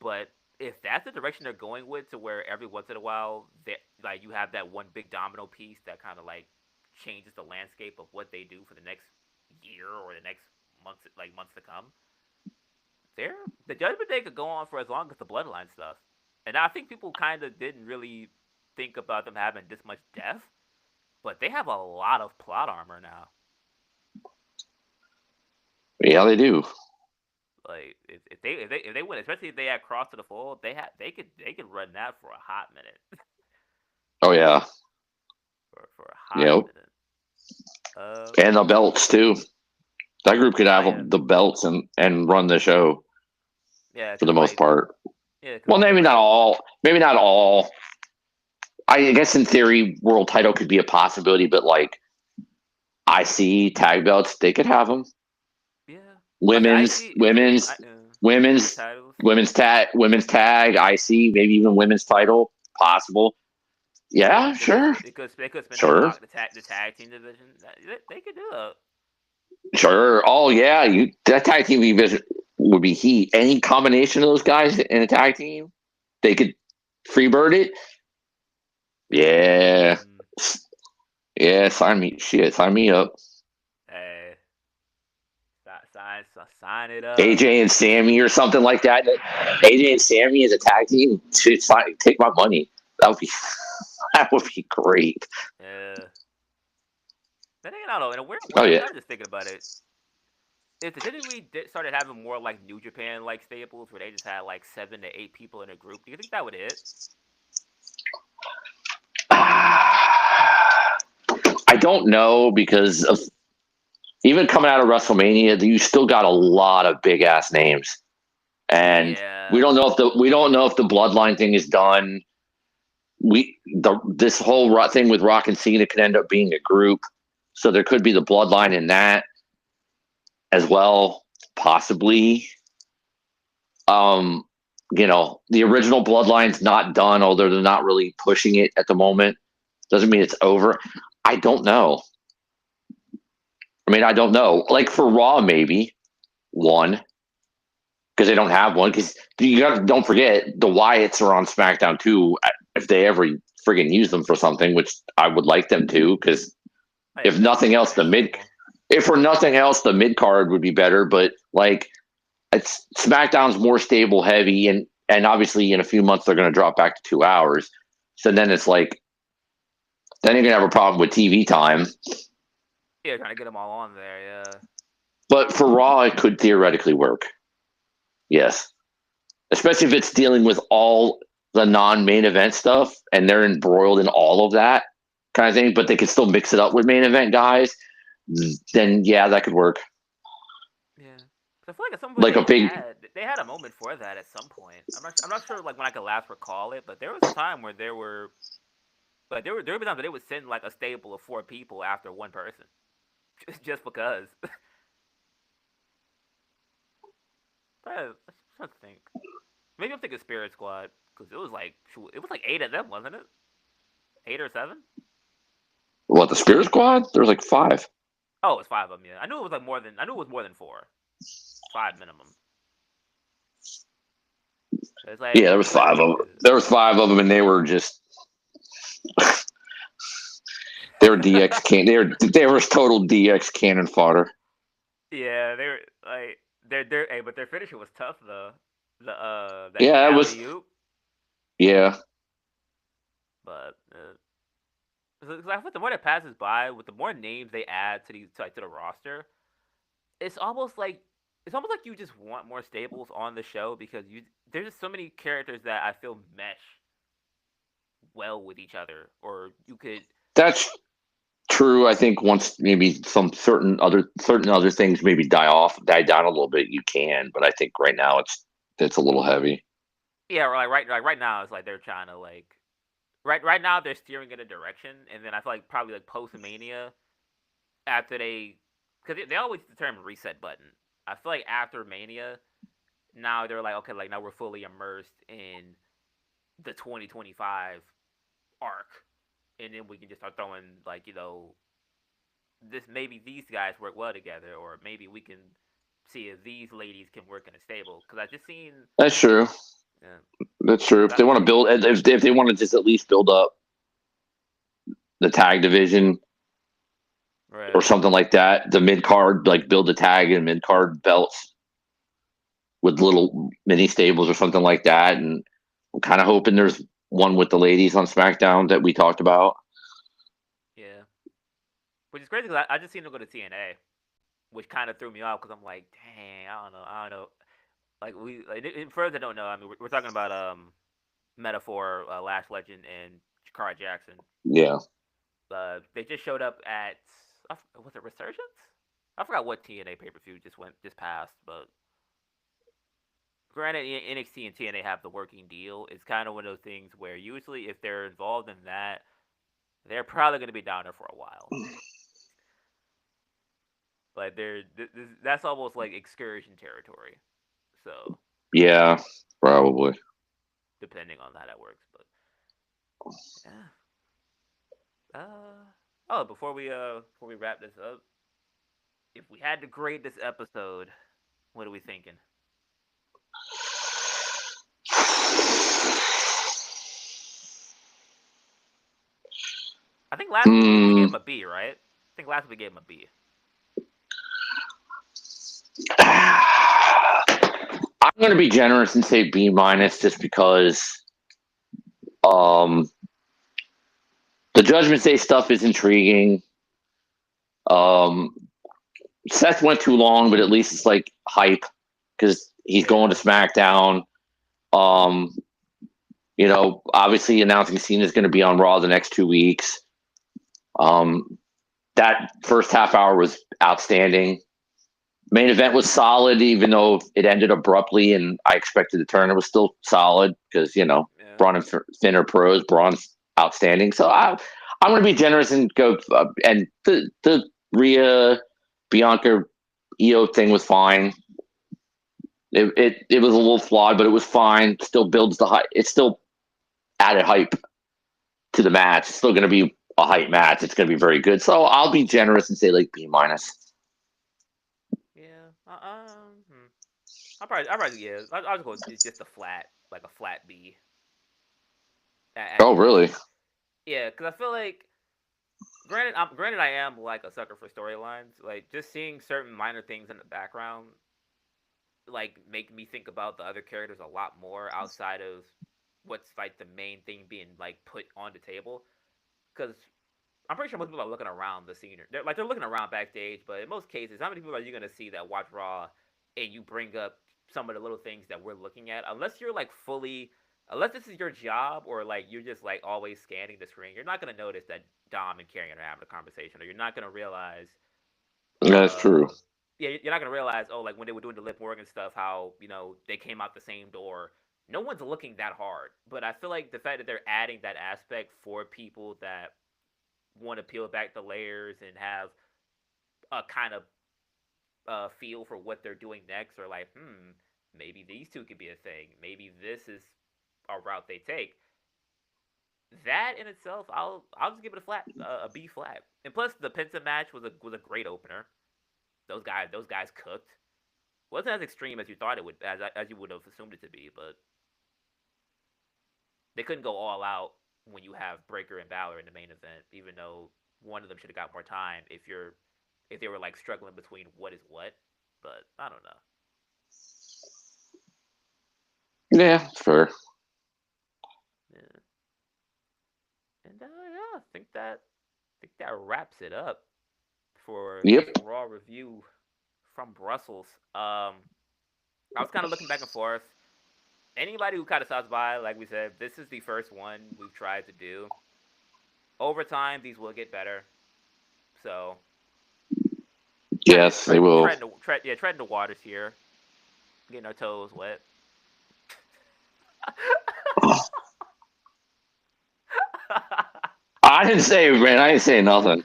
But if that's the direction they're going with, to where every once in a while, that like you have that one big domino piece that kind of like changes the landscape of what they do for the next year or the next months to come, there the Judgment Day could go on for as long as the Bloodline stuff. And I think people kind of didn't really think about them having this much depth, but they have a lot of plot armor now. Yeah, they do. Like if they win, especially if they add Cross to the fold, they could run that for a hot minute. Oh yeah. For a hot Yep. minute. And the belts too. That group could Oh have yeah, the belts and run the show yeah, for the because most like part. yeah, because Well, also maybe not like all. Maybe not all. I guess in theory, world title could be a possibility, but like IC tag belts, they could have them. yeah, I mean I Women's, see women's, I women's women's, titles. women's tag, IC, maybe even women's title, possible. Yeah, Yeah, sure, they could spin that sure, block the tag team division. They could do it. sure. Oh yeah, that tag team division would be heat. Any combination of those guys in a tag team, they could freebird it. Yeah, Mm, yeah. Sign me up. hey, sign it up. AJ and Sammy or something like that. AJ and Sammy as a tag team, take my money. That would be that would be great. Yeah. Then again, I don't know. In a weird Oh way, yeah. I'm just thinking about it. If the WWE started having more like New Japan like staples, where they just had like 7 to 8 people in a group, do you think that would hit? I don't know because of even coming out of WrestleMania, you still got a lot of big ass names, and Yeah. we don't know if the bloodline thing is done. This whole thing with Rock and Cena could end up being a group. So there could be the bloodline in that as well, possibly. The original bloodline's not done, although they're not really pushing it at the moment. Doesn't mean it's over. I don't know. I don't know. Like for Raw, maybe one, because they don't have one. Because don't forget the Wyatts are on SmackDown too. If they ever friggin' use them for something, which I would like them to, because if nothing else, the mid card would be better. But like, it's SmackDown's more stable, heavy, and obviously in a few months they're going to drop back to 2 hours. So then it's like, then you're gonna have a problem with TV time. Yeah, trying to get them all on there. Yeah. But for Raw, it could theoretically work. Yes, especially if it's dealing with all the non-main event stuff and they're embroiled in all of that kind of thing, but they could still mix it up with main event guys. Then yeah, that could work. Yeah. I feel like at some point they had a moment for that at some point. I'm not sure like when I could last recall it, but there was a time where there were times that they would send like a stable of 4 people after one person, just because. I'm trying to think. Maybe I'm thinking Spirit Squad because it was like 8 of them, wasn't it? 8 or 7. What, the Spirit Squad? There was like 5. Oh, it was 5 of them. Yeah, I knew it was more than 4. 5 minimum. It's like, yeah, there was 5 of them. There was 5 of them, and they were just they were DX can. They were total DX cannon fodder. Yeah, they were like but their finisher was tough though. It was. Yeah. But I think the more that passes by, with the more names they add to the roster, it's almost like you just want more stables on the show because there's just so many characters that I feel mesh well with each other, or you could. That's true. I think once maybe some certain other things maybe die down a little bit, you can. But I think right now it's a little heavy. Yeah, right now it's like they're trying to like. Right now they're steering in a direction, and then I feel like probably like post Mania, after because they always determine reset button. I feel like after Mania, now they're like, okay, like now we're fully immersed in the 2025 arc, and then we can just start throwing like maybe these guys work well together, or maybe we can see if these ladies can work in a stable. Because I just seen. That's true. Yeah. That's true. If they want to build, if they want to just at least build up the tag division, right, or something like that, the mid card, like build the tag and mid card belts with little mini stables or something like that. And I'm kind of hoping there's one with the ladies on SmackDown that we talked about. Yeah, which is crazy because I just seen them go to TNA, which kind of threw me off because I'm like, dang, I don't know. Like for those that don't know, I mean, we're talking about Metaphor, Lash Legend, and Jakara Jackson. Yeah. They just showed up at was it Resurgence? I forgot what TNA pay-per-view just passed, but granted, NXT and TNA have the working deal. It's kind of one of those things where usually if they're involved in that, they're probably going to be down there for a while. Like that's almost like excursion territory. So yeah, probably. Depending on how that works, but yeah. Before we wrap this up, if we had to grade this episode, what are we thinking? I think last week we gave him a B, right? I think last week we gave him a B. I'm going to be generous and say B- just because the Judgment Day stuff is intriguing. Seth went too long, but at least it's like hype because he's going to SmackDown. Obviously announcing Cena is going to be on Raw the next 2 weeks. That first half hour was outstanding. Main event was solid, even though it ended abruptly, and I expected the turn. It was still solid because Bron and Finn are pros. Bron's outstanding, so I'm going to be generous and go. And the Rhea Bianca EO thing was fine. It was a little flawed, but it was fine. Still builds the hype. It still added hype to the match. It's still going to be a hype match. It's going to be very good. So I'll be generous and say like B minus. Yeah. I'll probably yeah. I'll just go. It's just a flat, like a flat B. Oh, At really? yeah, because I feel like granted I am like a sucker for storylines. Like just seeing certain minor things in the background, like make me think about the other characters a lot more outside of what's like the main thing being like put on the table. Because I'm pretty sure most people are looking around the scene. They're looking around backstage, but in most cases, how many people are you gonna see that watch Raw and you bring up some of the little things that we're looking at? Unless you're like fully, unless this is your job or like you're just like always scanning the screen, you're not gonna notice that Dom and Karrion are having a conversation, or you're not gonna realize, That's true. uh, yeah, you're not gonna realize, oh, like when they were doing the Liv Morgan stuff, how they came out the same door. No one's looking that hard, but I feel like the fact that they're adding that aspect for people that want to peel back the layers and have a kind of feel for what they're doing next, or like, maybe these two could be a thing. Maybe this is a route they take. That in itself, I'll just give it a flat, a B flat. And plus, the Penta match was a great opener. Those guys cooked. Wasn't as extreme as you thought it would, as you would have assumed it to be, but they couldn't go all out when you have Breaker and Balor in the main event, even though one of them should have got more time if they were like struggling between what is what. But I don't know. Yeah, fair. Yeah. And yeah, I think that wraps it up for this Yep. Raw review from Brussels. I was kind of looking back and forth. Anybody who kind of stops by, like we said, this is the first one we've tried to do. Over time, these will get better. So kind of just Yes, they will. treading the waters here, getting our toes wet. I didn't say, man. I didn't say nothing.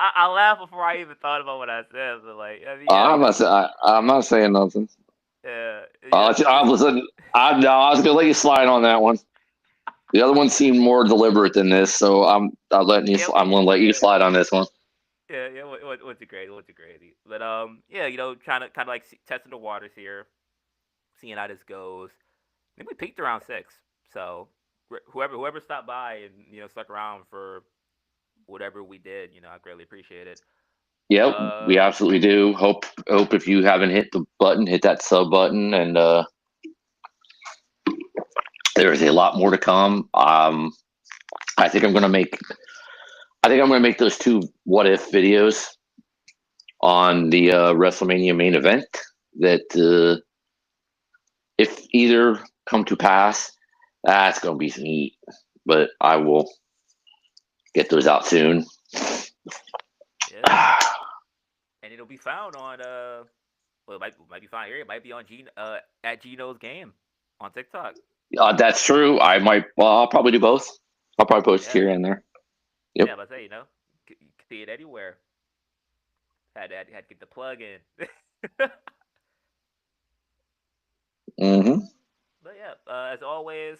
I laughed before I even thought about what I said. So like, I mean, I'm not saying nothing. yeah, I was. No, I was gonna let you slide on that one. The other one seemed more deliberate than this, so I'm letting you. yeah, I'm gonna let you yeah, slide on this one. yeah. What's it great? What's it great? But yeah, trying to kind of like testing the waters here, seeing how this goes. I think we peaked around 6, so whoever stopped by and stuck around for whatever we did, I greatly appreciate it. Yep, we Uh, absolutely do. Hope if you haven't hit the button, hit that sub button, and there is a lot more to come. I think I'm gonna make. I think I'm gonna make those two what if videos on the WrestleMania main event. That if either come to pass, that's gonna be some heat. But I will get those out soon. yeah, and it'll be found on well, it might be found here. It might be on at Gino's game on TikTok. That's true. I might. Well, I'll probably do both. I'll probably post Yeah, here and there. Yep. yeah. But say you can see it anywhere. Had to get the plug in. Mm-hmm. But yeah, as always,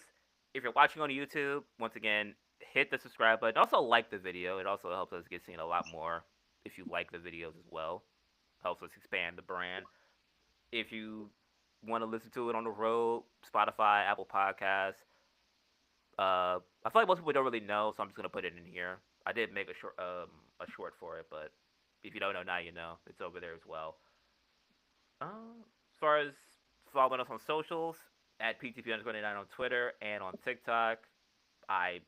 if you're watching on YouTube, once again, hit the subscribe button. Also like the video. It also helps us get seen a lot more if you like the videos as well. Helps us expand the brand. If you want to listen to it on the road, Spotify, Apple Podcasts. I feel like most people don't really know, so I'm just gonna put it in here. I did make a short for it, but if you don't know now, you know it's over there as well. As far as following us on socials, at PTP_29 on Twitter and on TikTok, I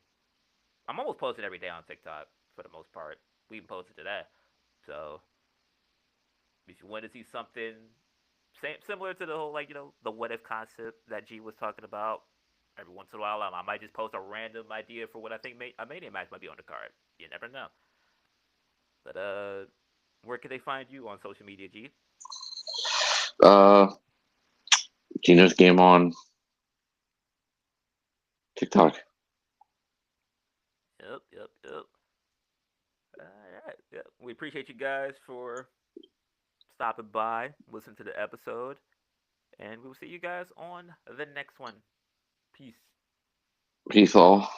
I'm almost posting every day on TikTok for the most part. We even posted today, so if you want to see something similar to the whole the what if concept that G was talking about, every once in a while I might just post a random idea for what I think a Mania match might be on the card. You never know. But where can they find you on social media, G? Uh, Gino's game on TikTok. Yep. All right. Yep. We appreciate you guys for stopping by, listening to the episode, and we will see you guys on the next one. Peace. Peace all.